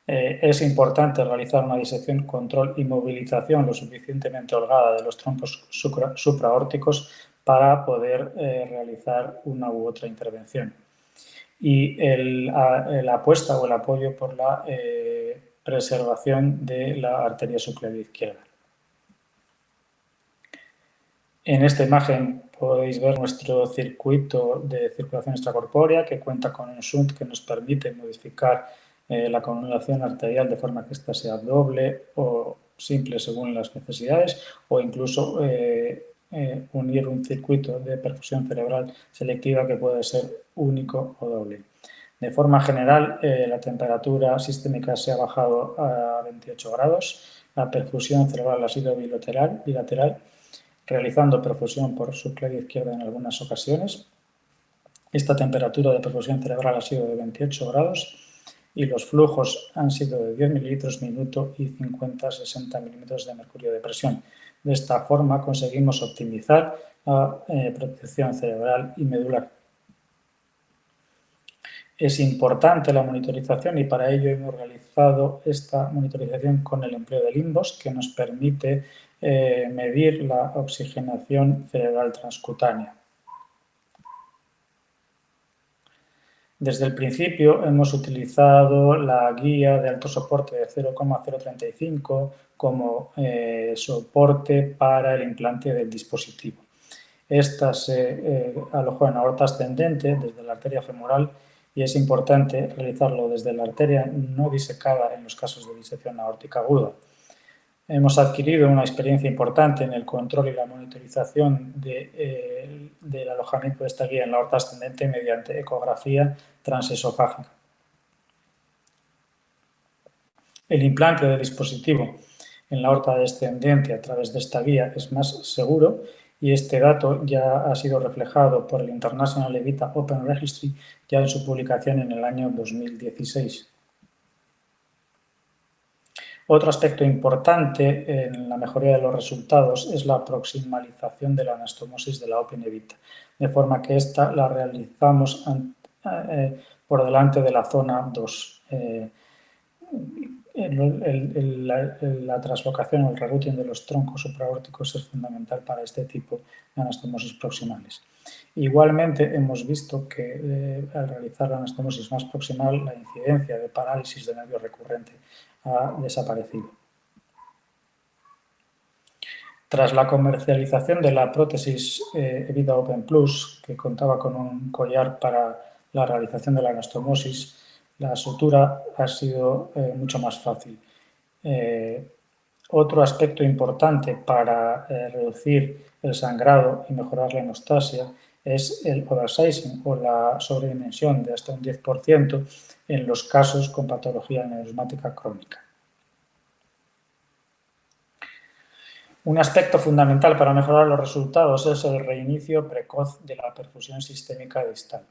Es importante realizar una disección, control y movilización lo suficientemente holgada de los troncos supraórticos para poder realizar una u otra intervención. Y la apuesta o el apoyo por la preservación de la arteria subclavia izquierda. En esta imagen podéis ver nuestro circuito de circulación extracorpórea que cuenta con un shunt que nos permite modificar la conurbación arterial de forma que ésta sea doble o simple según las necesidades, o incluso unir un circuito de perfusión cerebral selectiva que puede ser único o doble. De forma general, la temperatura sistémica se ha bajado a 28 grados, la perfusión cerebral ha sido bilateral, realizando perfusión por subclavia izquierda en algunas ocasiones. Esta temperatura de perfusión cerebral ha sido de 28 grados y los flujos han sido de 10 mililitros minuto y 50-60 milímetros de mercurio de presión. De esta forma conseguimos optimizar la protección cerebral y medular. Es importante la monitorización y para ello hemos realizado esta monitorización con el empleo de limbos que nos permite medir la oxigenación cerebral transcutánea. Desde el principio hemos utilizado la guía de alto soporte de 0,035 como soporte para el implante del dispositivo. Esta se alojó en aorta ascendente desde la arteria femoral y es importante realizarlo desde la arteria no disecada en los casos de disección aórtica aguda. Hemos adquirido una experiencia importante en el control y la monitorización del alojamiento de esta guía en la aorta ascendente mediante ecografía transesofágica. El implante del dispositivo en la aorta descendente a través de esta guía es más seguro y este dato ya ha sido reflejado por el International Evita Open Registry ya en su publicación en el año 2016. Otro aspecto importante en la mejoría de los resultados es la proximalización de la anastomosis de la Open Evita, de forma que esta la realizamos por delante de la zona 2. La translocación o el rerouting de los troncos supraórticos es fundamental para este tipo de anastomosis proximales. Igualmente hemos visto que al realizar la anastomosis más proximal la incidencia de parálisis de nervio recurrente ha desaparecido. Tras la comercialización de la prótesis Evita Open Plus, que contaba con un collar para la realización de la anastomosis, la sutura ha sido mucho más fácil. Otro aspecto importante para reducir el sangrado y mejorar la hemostasia es el oversizing o la sobredimensión de hasta un 10% en los casos con patología aneurismática crónica. Un aspecto fundamental para mejorar los resultados es el reinicio precoz de la perfusión sistémica distal.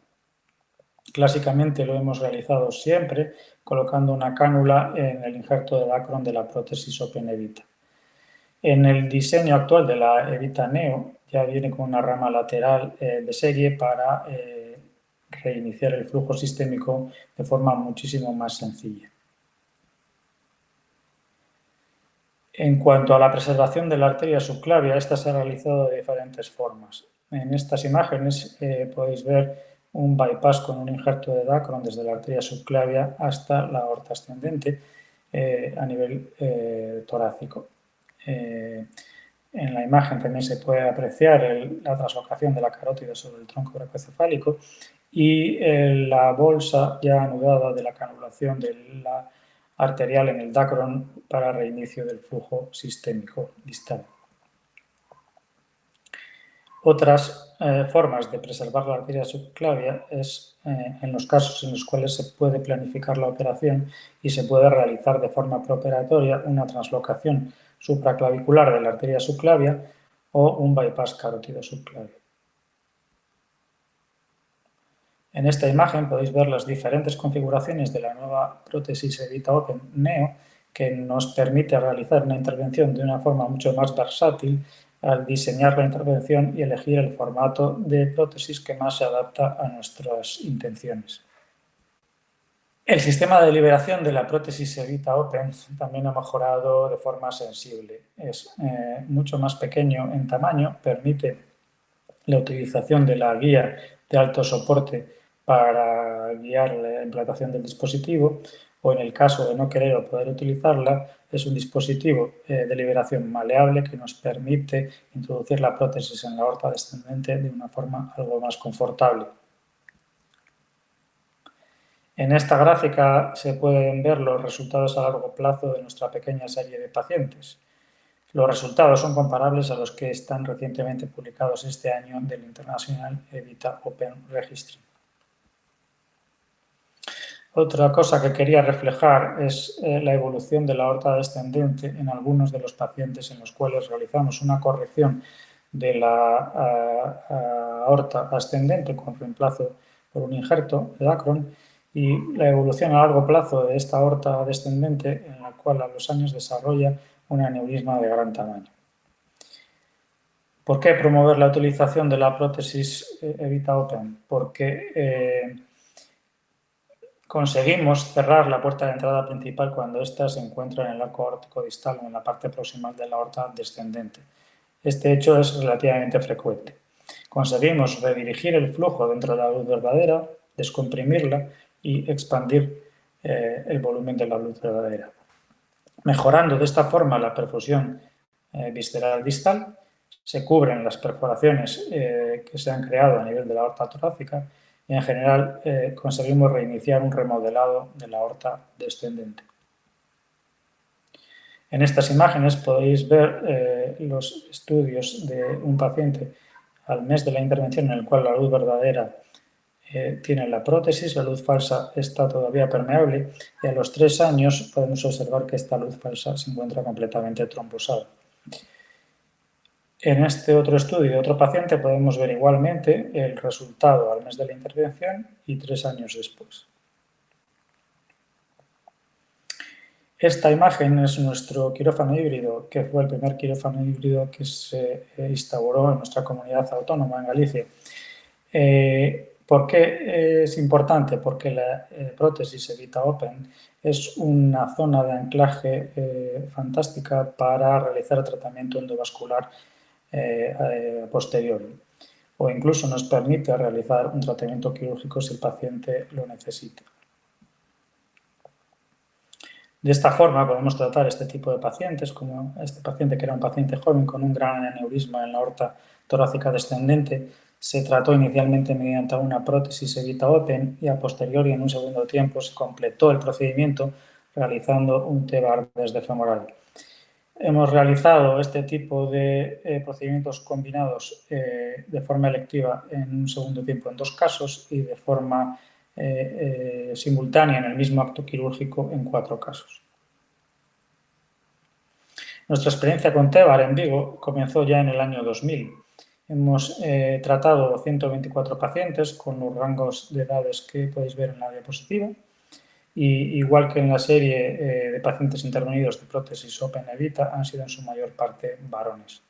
Clásicamente lo hemos realizado siempre colocando una cánula en el injerto de Dacron de la prótesis Open Evita. En el diseño actual de la Evita Neo ya viene con una rama lateral de serie para reiniciar el flujo sistémico de forma muchísimo más sencilla. En cuanto a la preservación de la arteria subclavia, esta se ha realizado de diferentes formas. En estas imágenes podéis ver un bypass con un injerto de Dacron desde la arteria subclavia hasta la aorta ascendente a nivel torácico. En la imagen también se puede apreciar la translocación de la carótida sobre el tronco brachiocefálico y la bolsa ya anudada de la canulación de la arterial en el Dacron para reinicio del flujo sistémico distal. Otras formas de preservar la arteria subclavia es en los casos en los cuales se puede planificar la operación y se puede realizar de forma preoperatoria una translocación supraclavicular de la arteria subclavia o un bypass carótido subclavio. En esta imagen podéis ver las diferentes configuraciones de la nueva prótesis Evita Open Neo, que nos permite realizar una intervención de una forma mucho más versátil al diseñar la intervención y elegir el formato de prótesis que más se adapta a nuestras intenciones. El sistema de liberación de la prótesis Evita Open también ha mejorado de forma sensible. Es mucho más pequeño en tamaño, permite la utilización de la guía de alto soporte para guiar la implantación del dispositivo, o en el caso de no querer o poder utilizarla, es un dispositivo de liberación maleable que nos permite introducir la prótesis en la aorta descendente de una forma algo más confortable. En esta gráfica se pueden ver los resultados a largo plazo de nuestra pequeña serie de pacientes. Los resultados son comparables a los que están recientemente publicados este año del International Evita Open Registry. Otra cosa que quería reflejar es la evolución de la aorta descendente en algunos de los pacientes en los cuales realizamos una corrección de la aorta ascendente con reemplazo por un injerto de Dacron, y la evolución a largo plazo de esta aorta descendente, en la cual a los años desarrolla un aneurisma de gran tamaño. ¿Por qué promover la utilización de la prótesis Evita Open? Porque conseguimos cerrar la puerta de entrada principal cuando ésta se encuentra en el arco aórtico distal o en la parte proximal de la aorta descendente. Este hecho es relativamente frecuente. Conseguimos redirigir el flujo dentro de la luz verdadera, descomprimirla y expandir el volumen de la luz verdadera. Mejorando de esta forma la perfusión visceral distal, se cubren las perforaciones que se han creado a nivel de la aorta torácica y en general conseguimos reiniciar un remodelado de la aorta descendente. En estas imágenes podéis ver los estudios de un paciente al mes de la intervención en el cual la luz verdadera tiene la prótesis, la luz falsa está todavía permeable y a los 3 años podemos observar que esta luz falsa se encuentra completamente trombosada. En este otro estudio de otro paciente podemos ver igualmente el resultado al mes de la intervención y 3 años después. Esta imagen es nuestro quirófano híbrido, que fue el primer quirófano híbrido que se instauró en nuestra comunidad autónoma en Galicia. ¿Por qué es importante? Porque la prótesis Evita Open es una zona de anclaje fantástica para realizar tratamiento endovascular posterior, o incluso nos permite realizar un tratamiento quirúrgico si el paciente lo necesita. De esta forma podemos tratar este tipo de pacientes, como este paciente que era un paciente joven con un gran aneurisma en la aorta torácica descendente. Se trató inicialmente mediante una prótesis Evita Open y a posteriori, en un segundo tiempo, se completó el procedimiento realizando un TEVAR desde femoral. Hemos realizado este tipo de procedimientos combinados de forma electiva en un segundo tiempo en 2 casos y de forma simultánea en el mismo acto quirúrgico en 4 casos. Nuestra experiencia con TEVAR en Vigo comenzó ya en el año 2000. Hemos tratado 124 pacientes con los rangos de edades que podéis ver en la diapositiva. Y igual que en la serie de pacientes intervenidos de prótesis Open Evita, han sido en su mayor parte varones.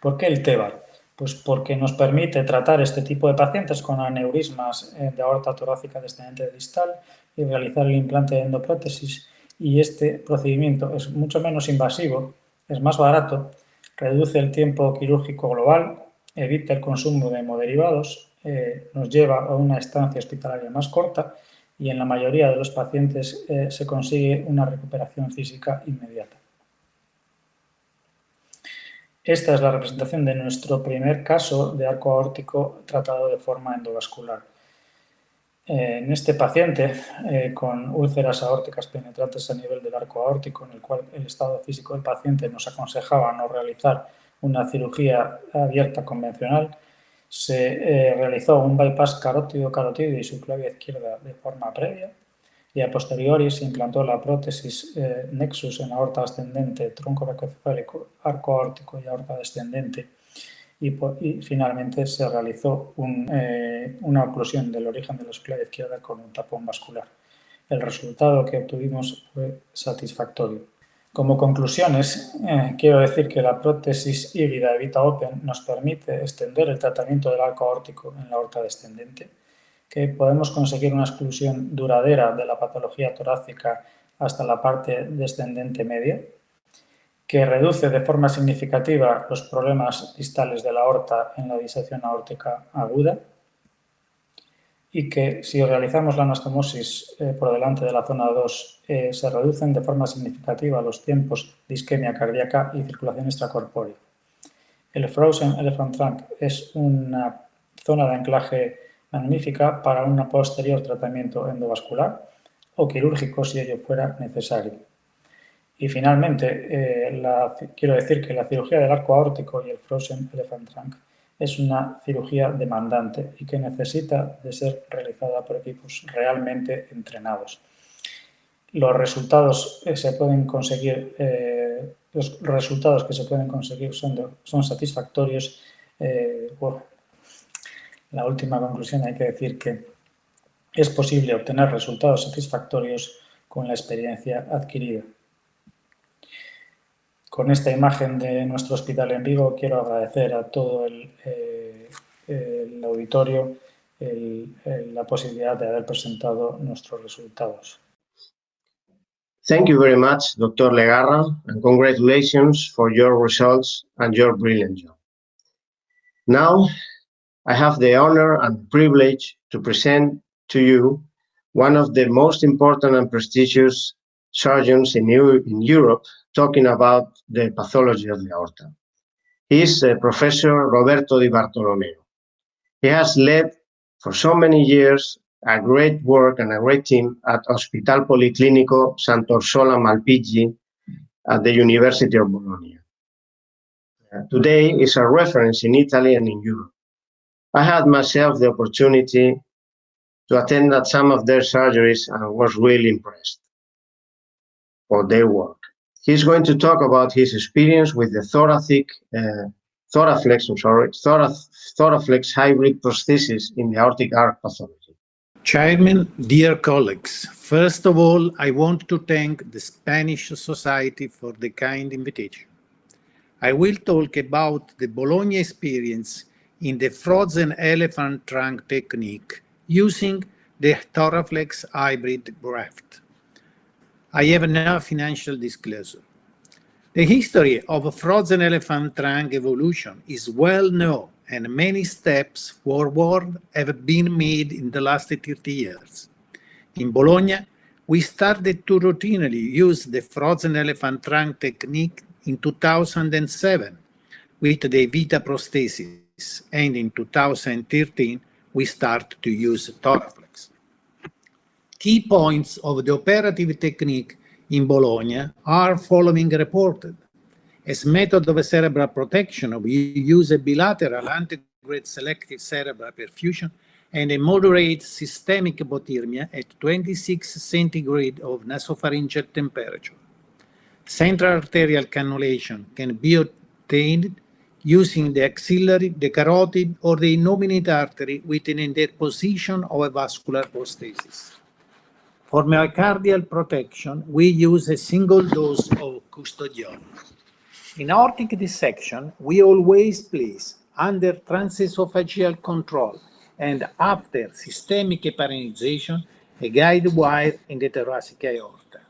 ¿Por qué el TEVAR? Pues porque nos permite tratar este tipo de pacientes con aneurismas de aorta torácica descendente distal y realizar el implante de endoprótesis. Y este procedimiento es mucho menos invasivo, es más barato, reduce el tiempo quirúrgico global, evita el consumo de hemoderivados, nos lleva a una estancia hospitalaria más corta y en la mayoría de los pacientes se consigue una recuperación física inmediata. Esta es la representación de nuestro primer caso de arco aórtico tratado de forma endovascular. En este paciente con úlceras aórticas penetrantes a nivel del arco aórtico, en el cual el estado físico del paciente nos aconsejaba no realizar una cirugía abierta convencional, se realizó un bypass carótido y subclavia izquierda de forma previa y a posteriori se implantó la prótesis Nexus en aorta ascendente, tronco brachioencefálico, arco aórtico y aorta descendente y finalmente se realizó una oclusión del origen de la esclera izquierda con un tapón vascular. El resultado que obtuvimos fue satisfactorio. Como conclusiones, quiero decir que la prótesis híbrida Evita Open nos permite extender el tratamiento del arco aórtico en la aorta descendente, que podemos conseguir una exclusión duradera de la patología torácica hasta la parte descendente media, que reduce de forma significativa los problemas distales de la aorta en la disección aórtica aguda, y que si realizamos la anastomosis por delante de la zona 2 se reducen de forma significativa los tiempos de isquemia cardíaca y circulación extracorpórea. El Frozen Elephant Trunk es una zona de anclaje magnífica para un posterior tratamiento endovascular o quirúrgico si ello fuera necesario. Y finalmente, quiero decir que la cirugía del arco aórtico y el Frozen Elephant Trunk es una cirugía demandante y que necesita de ser realizada por equipos realmente entrenados. Los resultados que se pueden conseguir, son satisfactorios. La última conclusión, hay que decir que es posible obtener resultados satisfactorios con la experiencia adquirida. Con esta imagen de nuestro hospital en Vigo quiero agradecer a todo el auditorio la posibilidad de haber presentado nuestros resultados. Thank you very much, Dr. Legarra, and congratulations for your results and your brilliant job. Now, I have the honor and privilege to present to you one of the most important and prestigious surgeons in Europe talking about the pathology of the aorta. He is Professor Roberto Di Bartolomeo. He has led for so many years a great work and a great team at Hospital Policlinico Sant'Orsola Malpighi at the University of Bologna. Today is a reference in Italy and in Europe. I had myself the opportunity to attend at some of their surgeries and was really impressed for their work. He's going to talk about his experience with the Thoraflex hybrid prosthesis in the aortic arc pathology. Chairman, dear colleagues, first of all, I want to thank the Spanish Society for the kind invitation. I will talk about the Bologna experience in the frozen elephant trunk technique using the Thoraflex hybrid graft. I have no financial disclosure. The history of a frozen elephant trunk evolution is well known, and many steps forward have been made in the last 30 years. In Bologna, we started to routinely use the frozen elephant trunk technique in 2007 with the Evita prosthesis, and in 2013 we started to use Thoraflex. Key points of the operative technique in Bologna are following reported. As method of cerebral protection, we use a bilateral antegrade selective cerebral perfusion and a moderate systemic hypothermia at 26 centigrade of nasopharyngeal temperature. Central arterial cannulation can be obtained using the axillary, the carotid, or the innominate artery with an interposition of a vascular prosthesis. For myocardial protection, we use a single dose of custodiol. In aortic dissection, we always place under transesophageal control and after systemic heparinization a guide wire in the thoracic aorta.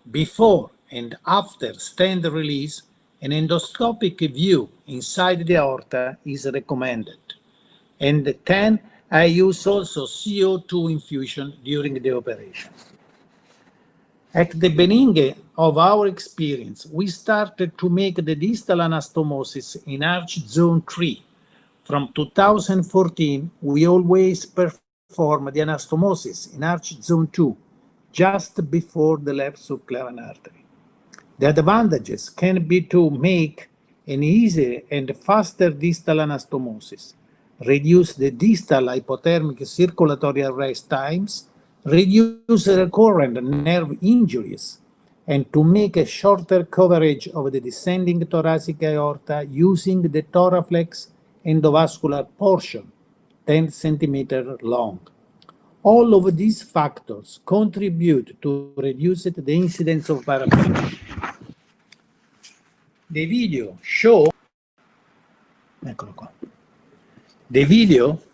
Before and after stent release, an endoscopic view inside the aorta is recommended. And then I use also CO2 infusion during the operation. At the beginning of our experience, we started to make the distal anastomosis in arch zone 3. From 2014, we always perform the anastomosis in arch zone 2, just before the left subclavian artery. The advantages can be to make an easier and faster distal anastomosis, reduce the distal hypothermic circulatory arrest times, reduce recurrent nerve injuries, and to make a shorter coverage of the descending thoracic aorta using the Thoraflex endovascular portion, 10 centimeters long. All of these factors contribute to reduce the incidence of paraplegia. The video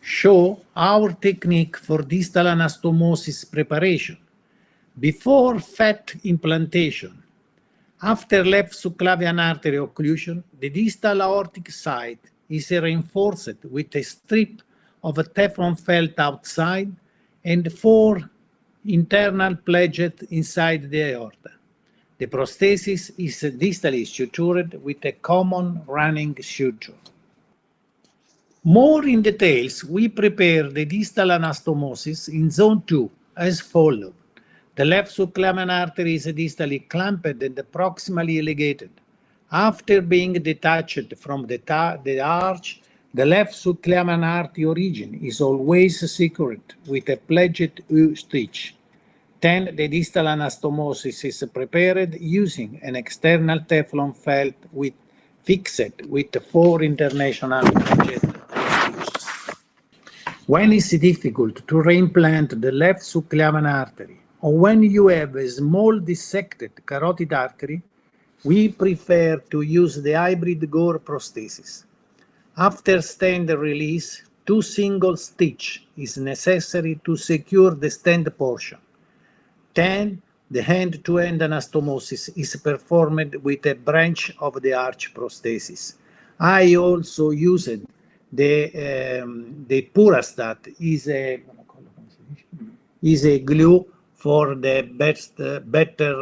show our technique for distal anastomosis preparation before FET implantation. After left subclavian artery occlusion, the distal aortic site is reinforced with a strip of Teflon felt outside and 4 internal pledgets inside the aorta. The prosthesis is distally sutured with a common running suture. More in details, we prepare the distal anastomosis in zone 2 as follows. The left subclavian artery is distally clamped and proximally ligated. After being detached from the arch, the left subclavian artery origin is always secured with a pledged U stitch. Then the distal anastomosis is prepared using an external Teflon felt fixed with 4 international pledged. When it's difficult to reimplant the left subclavian artery, or when you have a small dissected carotid artery, we prefer to use the hybrid Gore prosthesis. After stent release, 2 single stitches is necessary to secure the stent portion. Then, the hand-to-hand anastomosis is performed with a branch of the arch prosthesis. I also used the Purastat is a glue for the better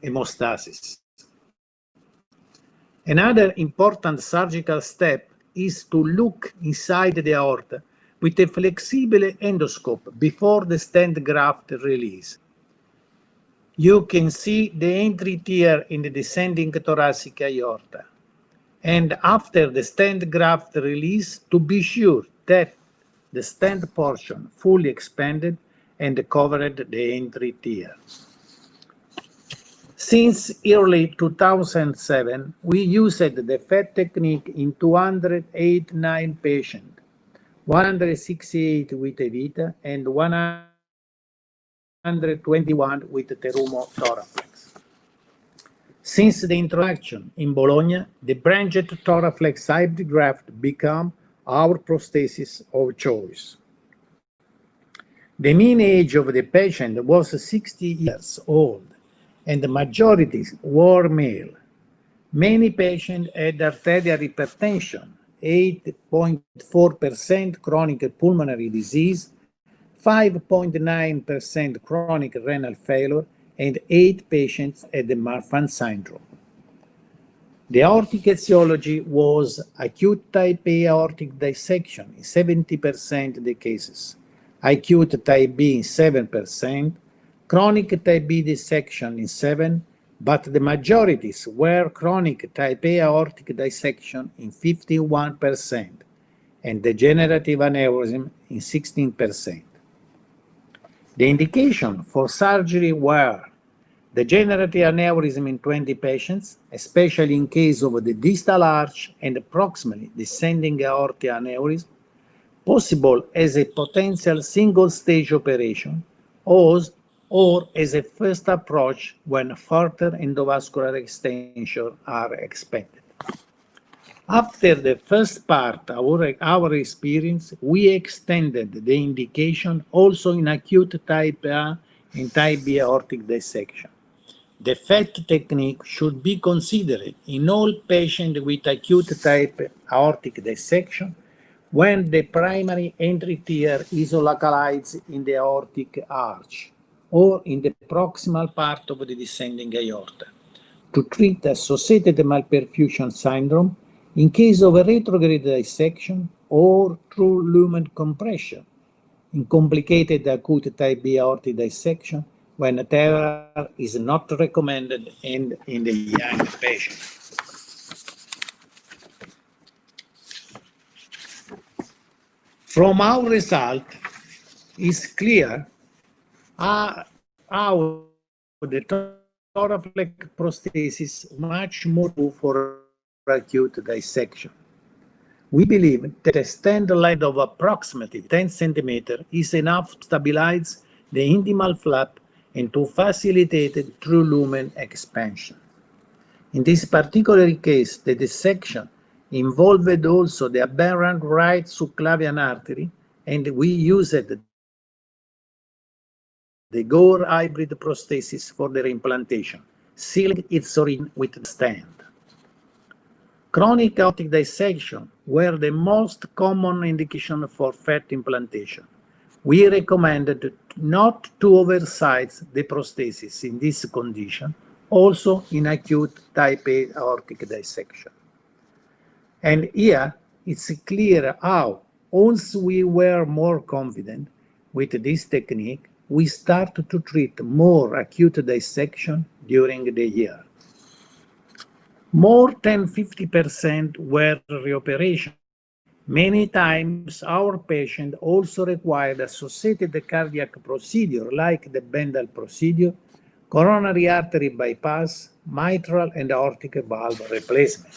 hemostasis. Another important surgical step is to look inside the aorta with a flexible endoscope before the stent graft release. You can see the entry tear in the descending thoracic aorta, and after the stent graft release, to be sure that the stent portion fully expanded and covered the entry tear. Since early 2007, we used the FET technique in 289 patients, 168 with Evita and 121 with Terumo Thoraflex. Since the introduction in Bologna, the branched Thoraflex hybrid graft became our prosthesis of choice. The mean age of the patient was 60 years old, and the majority were male. Many patients had arterial hypertension, 8.4% chronic pulmonary disease, 5.9% chronic renal failure, and 8 patients had the Marfan syndrome. The aortic etiology was acute type A aortic dissection in 70% of the cases, acute type B in 7%, chronic type B dissection in 7%, but the majorities were chronic type A aortic dissection in 51% and degenerative aneurysm in 16%. The indication for surgery were degenerative aneurysm in 20 patients, especially in case of the distal arch and proximally descending aortic aneurysm, possible as a potential single-stage operation, or as a first approach when further endovascular extension are expected. After the first part of our experience, we extended the indication also in acute type A and type B aortic dissection. The FET technique should be considered in all patients with acute type aortic dissection when the primary entry tear is localized in the aortic arch or in the proximal part of the descending aorta, to treat associated malperfusion syndrome in case of a retrograde dissection or true lumen compression, in complicated acute type B aortic dissection when TEVR is not recommended and in the young patient. From our result, it's clear how the Thoraflex prosthesis much more for acute dissection. We believe that a stand length of approximately 10 centimeters is enough to stabilize the intimal flap and to facilitate true lumen expansion. In this particular case, the dissection involved also the aberrant right subclavian artery, and we used the Gore hybrid prosthesis for their implantation, sealing its origin with the stand. Chronic aortic dissection were the most common indication for FET implantation. We recommended not to oversize the prosthesis in this condition, also in acute type A aortic dissection. And here it's clear how, once we were more confident with this technique, we start to treat more acute dissection during the year. More than 50% were reoperation. Many times our patient also required associated cardiac procedure like the Bendel procedure, coronary artery bypass, mitral and aortic valve replacement.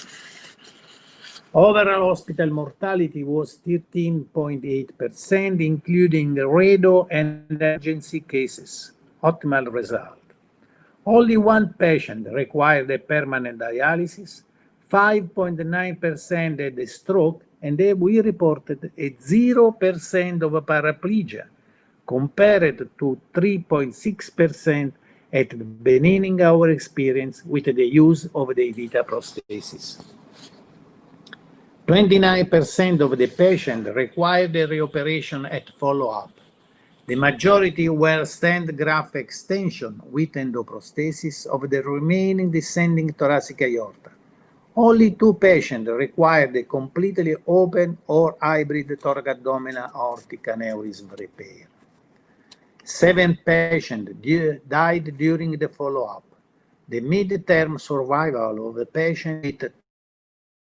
Overall hospital mortality was 13.8%, including redo and emergency cases. Optimal result. Only one patient required a permanent dialysis, 5.9% had a stroke, and we reported a 0% of paraplegia, compared to 3.6% at the beginning of our experience with the use of the Evita prosthesis. 29% of the patients required a reoperation at follow-up. The majority were stand graft extension with endoprosthesis of the remaining descending thoracic aorta. Only 2 patients required a completely open or hybrid thoracoabdominal aortic aneurysm repair. 7 patients died during the follow-up. The mid-term survival of the patient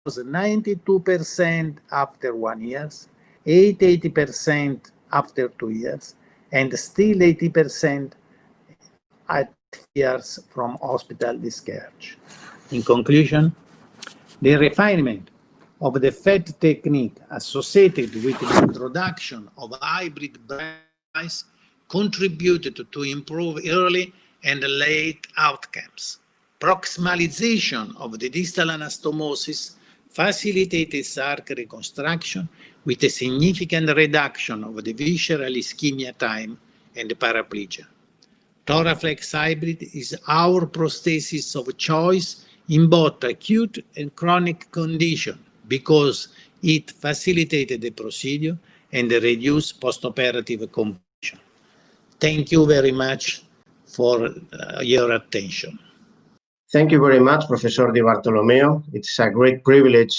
was 92% after 1 year, 80% after 2 years, and still 80% at years from hospital discharge. In conclusion, the refinement of the FET technique associated with the introduction of hybrid device contributed to improve early and late outcomes. Proximalization of the distal anastomosis facilitated sarc reconstruction with a significant reduction of the visceral ischemia time and paraplegia. Thoraflex hybrid is our prosthesis of choice in both acute and chronic condition because it facilitated the procedure and reduced postoperative complication. Thank you very much for your attention. Thank you very much, Professor Di Bartolomeo. It's a great privilege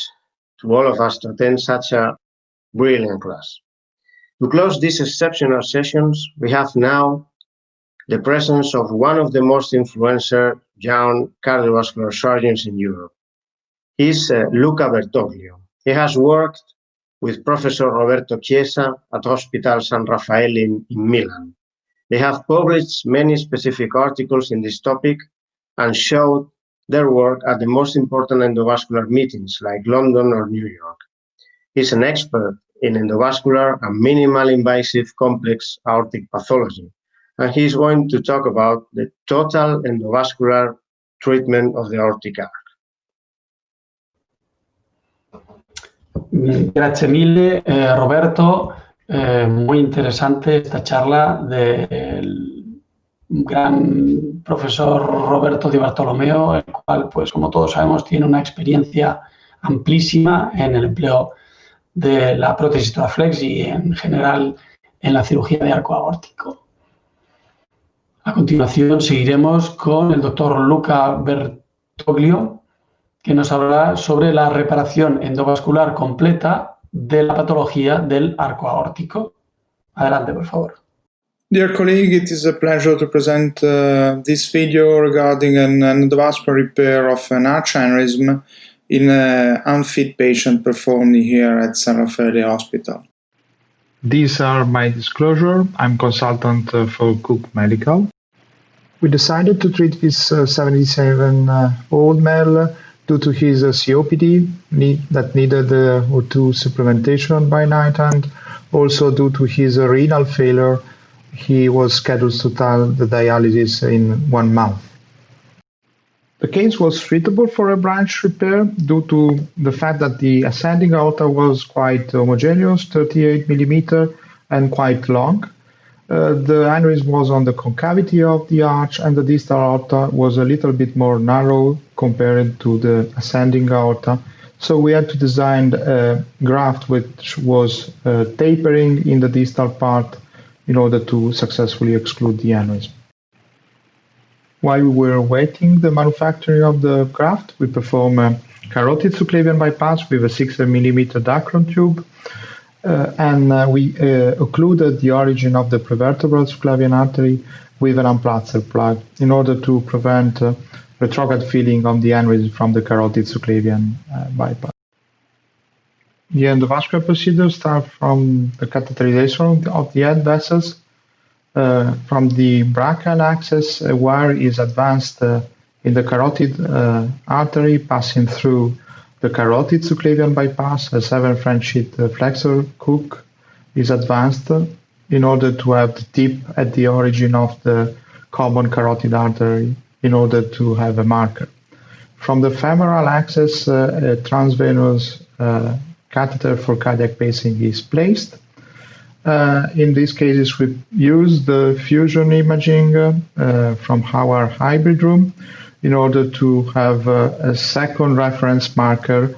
to all of us to attend such a brilliant class. To close these exceptional sessions, we have now the presence of one of the most influential young cardiovascular surgeons in Europe. He's Luca Bertoglio. He has worked with Professor Roberto Chiesa at Hospital San Raffaele in Milan. They have published many specific articles in this topic and showed their work at the most important endovascular meetings like London or New York. He's an expert in endovascular and minimal invasive complex aortic pathology, and he's going to talk about the total endovascular treatment of the aortic arc. Grazie mille, Roberto. Muy interesante esta charla del gran profesor Roberto Di Bartolomeo, el cual, pues como todos sabemos, tiene una experiencia amplísima en el empleo de la prótesis Thoraflex y en general en la cirugía de arco aórtico. A continuación seguiremos con el doctor Luca Bertoglio, que nos hablará sobre la reparación endovascular completa de la patología del arco aórtico. Adelante, por favor. Dear colleague, it is a pleasure to present this video regarding an endovascular repair of an arch aneurysm in an unfit patient performed here at San Raffaele Hospital. These are my disclosure. I'm consultant for Cook Medical. We decided to treat this 77-year-old male due to his COPD that needed O2 supplementation by night, and also due to his renal failure. He was scheduled to start the dialysis in 1 month. The case was suitable for a branch repair due to the fact that the ascending aorta was quite homogeneous, 38 millimeter, and quite long. The aneurysm was on the concavity of the arch, and the distal aorta was a little bit more narrow compared to the ascending aorta. So we had to design a graft which was tapering in the distal part in order to successfully exclude the aneurysm. While we were waiting the manufacturing of the graft, we performed a carotid subclavian bypass with a 6 millimeter Dacron tube, and we occluded the origin of the prevertebral subclavian artery with an Amplatzer plug in order to prevent retrograde filling of the aneurysm from the carotid subclavian bypass. The endovascular procedure starts from the catheterization of the head vessels. From the brachial axis, a wire is advanced in the carotid artery, passing through the carotid subclavian bypass. A 7 French sheet flexor hook is advanced in order to have the tip at the origin of the common carotid artery in order to have a marker. From the femoral axis, a transvenous catheter for cardiac pacing is placed. In these cases, we use the fusion imaging from our hybrid room in order to have a second reference marker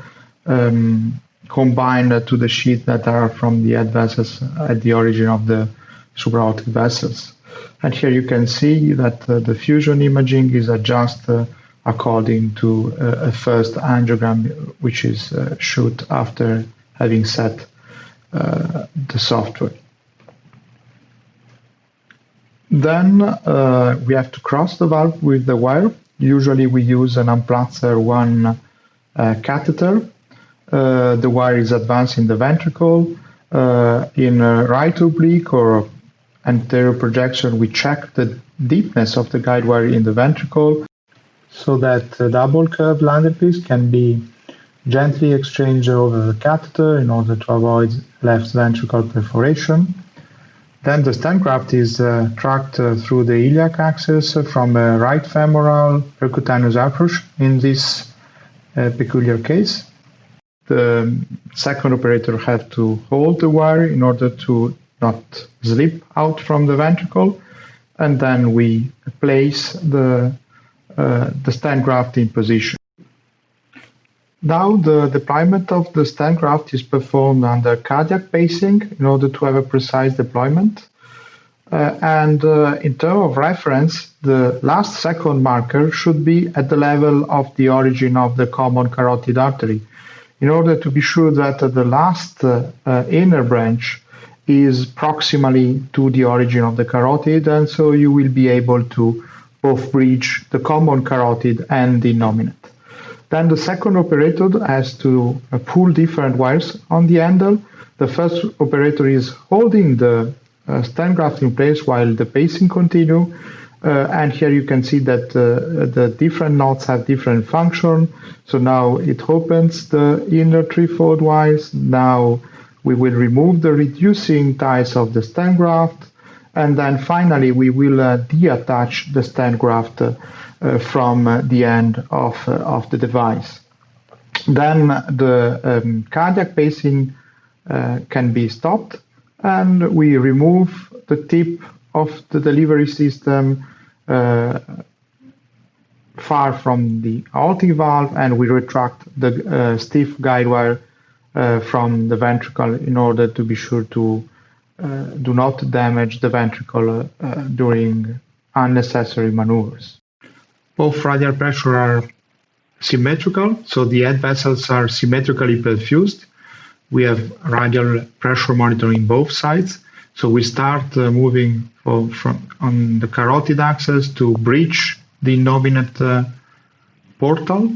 combined to the sheet that are from the head vessels at the origin of the supraortic vessels. And here you can see that the fusion imaging is adjusted according to a first angiogram, which is shoot after having set the software. Then we have to cross the valve with the wire. Usually we use an Amplatzer 1 catheter. The wire is advanced in the ventricle. In a right oblique or anterior projection, we check the deepness of the guide wire in the ventricle so that the double curved landerpiece can be gently exchanged over the catheter in order to avoid left ventricle perforation. Then the stent graft is tracked through the iliac axis from a right femoral percutaneous approach in this peculiar case. The second operator has to hold the wire in order to not slip out from the ventricle, and then we place the stent graft in position. Now the deployment of the stent graft is performed under cardiac pacing in order to have a precise deployment. In terms of reference, the last second marker should be at the level of the origin of the common carotid artery in order to be sure that the last inner branch is proximally to the origin of the carotid, and so you will be able to both bridge the common carotid and the innominate. Then the second operator has to pull different wires on the handle. The first operator is holding the stent graft in place while the pacing continues. And here you can see that the different knots have different function. So now it opens the inner threefold wires. Now we will remove the reducing ties of the stent graft. And then finally we will deattach the stent graft from the end of the device. Then the cardiac pacing can be stopped, and we remove the tip of the delivery system far from the aortic valve, and we retract the stiff guide wire from the ventricle in order to be sure to do not damage the ventricle during unnecessary maneuvers. Both radial pressure are symmetrical, so the head vessels are symmetrically perfused. We have radial pressure monitoring both sides. So we start moving from on the carotid axis to bridge the innominate portal.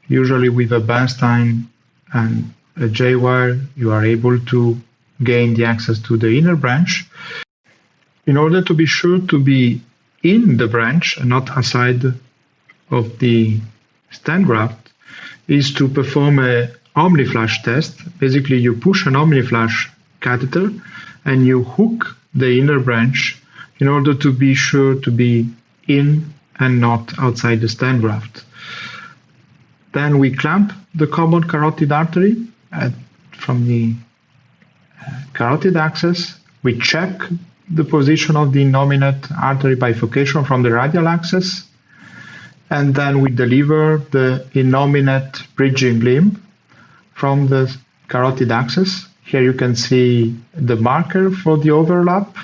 Usually with a Bernstein and a J-wire, you are able to gain the access to the inner branch. In order to be sure to be in the branch and not outside of the stent graft, is to perform a OmniFlash test. Basically, you push an OmniFlash catheter and you hook the inner branch in order to be sure to be in and not outside the stent graft. Then we clamp the common carotid artery from the carotid axis. We check the position of the innominate artery bifurcation from the radial axis, and then we deliver the innominate bridging limb from the carotid axis. Here you can see the marker for the overlap.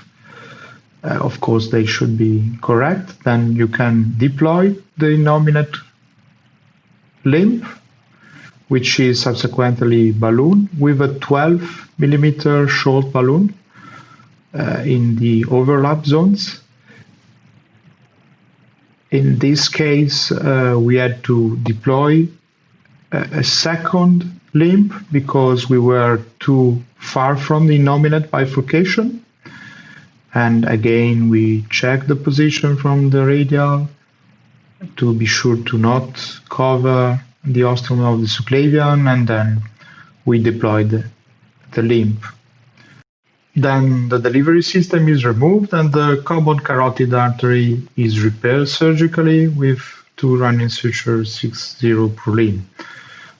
Of course, they should be correct. Then you can deploy the innominate limb, which is subsequently ballooned with a 12 millimeter short balloon in the overlap zones. In this case, we had to deploy a second limb because we were too far from the innominate bifurcation. And again, we check the position from the radial to be sure to not cover the ostrom of the subclavian, and then we deploy the limb. Then the delivery system is removed and the common carotid artery is repaired surgically with 2 running sutures 6-0 Prolene.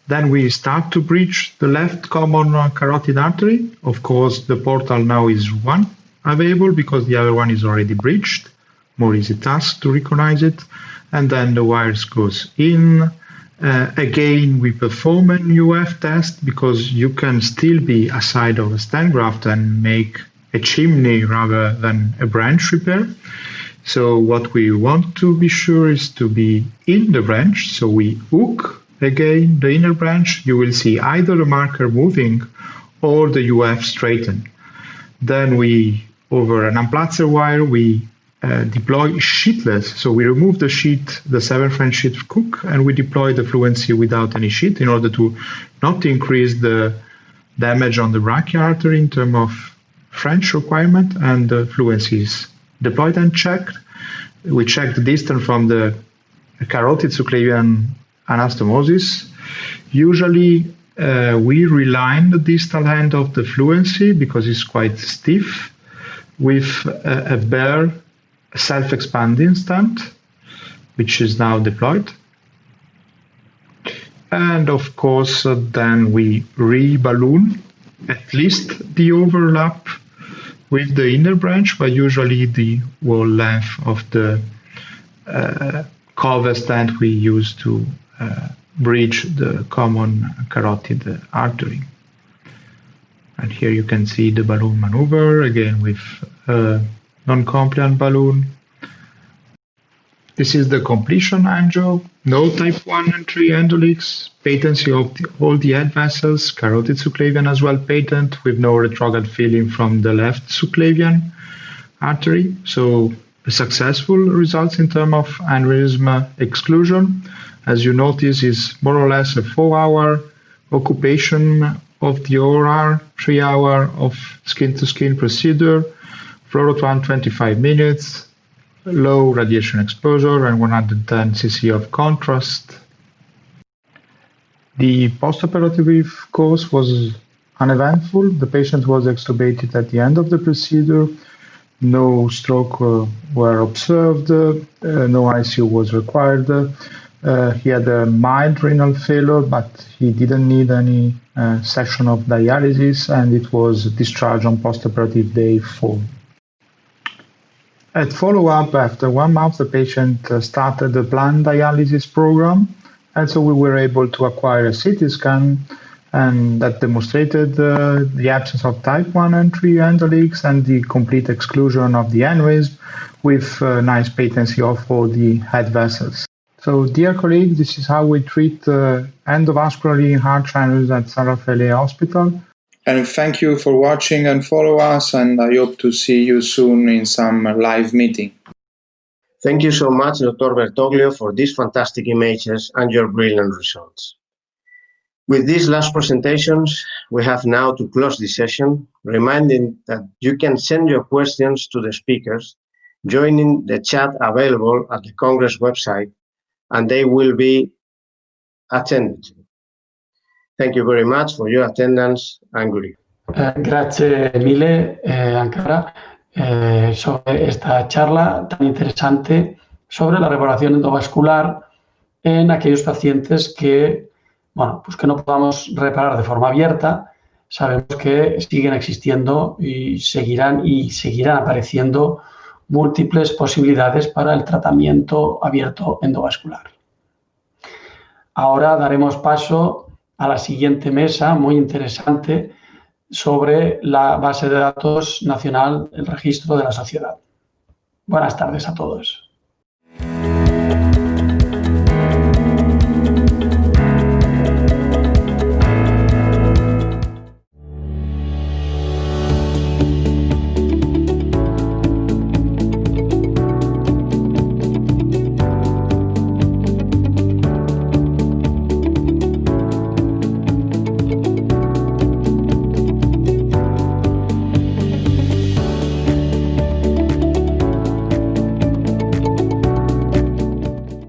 Then we start to bridge the left common carotid artery. Of course, the portal now is one available because the other one is already bridged. More easy task to recognize it. And then the wires goes in. Again, we perform an UF test because you can still be aside of a stent graft and make a chimney rather than a branch repair. So what we want to be sure is to be in the branch. So we hook again the inner branch. You will see either the marker moving or the UF straighten. Then we, over an Amplatzer wire, we deploy sheetless. So we remove the sheet, the 7 French sheet hook, and we deploy the fluency without any sheet in order to not increase the damage on the brachial artery in terms of French requirement, and the fluency is deployed and checked. We check the distance from the carotid subclavian anastomosis. Usually we reline the distal end of the fluency because it's quite stiff with a bare self-expanding stent, which is now deployed. And of course, then we re-balloon at least the overlap with the inner branch, but usually the whole length of the cover stent we use to bridge the common carotid artery. And here you can see the balloon maneuver, again with non-compliant balloon. This is the completion angio, no type 1 and 3 endoleaks, patency of all the head vessels, carotid subclavian as well patent, with no retrograde filling from the left subclavian artery. So successful results in terms of aneurysm exclusion. As you notice, is more or less a 4-hour occupation of the OR, 3 hours of skin-to-skin procedure, fluorotone 25 minutes, low radiation exposure, and 110 cc of contrast. The postoperative course was uneventful. The patient was extubated at the end of the procedure. No stroke were observed. No ICU was required. He had a mild renal failure, but he didn't need any session of dialysis, and it was discharged on postoperative day 4. At follow-up, after 1 month, the patient started the planned dialysis program, and so we were able to acquire a CT scan, and that demonstrated the absence of type 1 and 3 endoleaks and the complete exclusion of the aneurysm with nice patency of all the head vessels. So, dear colleagues, this is how we treat endovascularly enlarged aneurysm at San Raffaele Hospital. And thank you for watching and follow us, and I hope to see you soon in some live meeting. Thank you so much, Dr. Bertoglio, for these fantastic images and your brilliant results. With these last presentations, we have now to close this session, reminding that you can send your questions to the speakers, joining the chat available at the Congress website, and they will be attended to. Thank you very much for your attendance and good evening. Grazie mille ancora sobre esta charla tan interesante sobre la reparación endovascular en aquellos pacientes que, bueno, pues que no podamos reparar de forma abierta. Sabemos que siguen existiendo y seguirán apareciendo múltiples posibilidades para el tratamiento abierto endovascular. Ahora daremos paso a la siguiente mesa muy interesante sobre la base de datos nacional del registro de la sociedad. Buenas tardes a todos.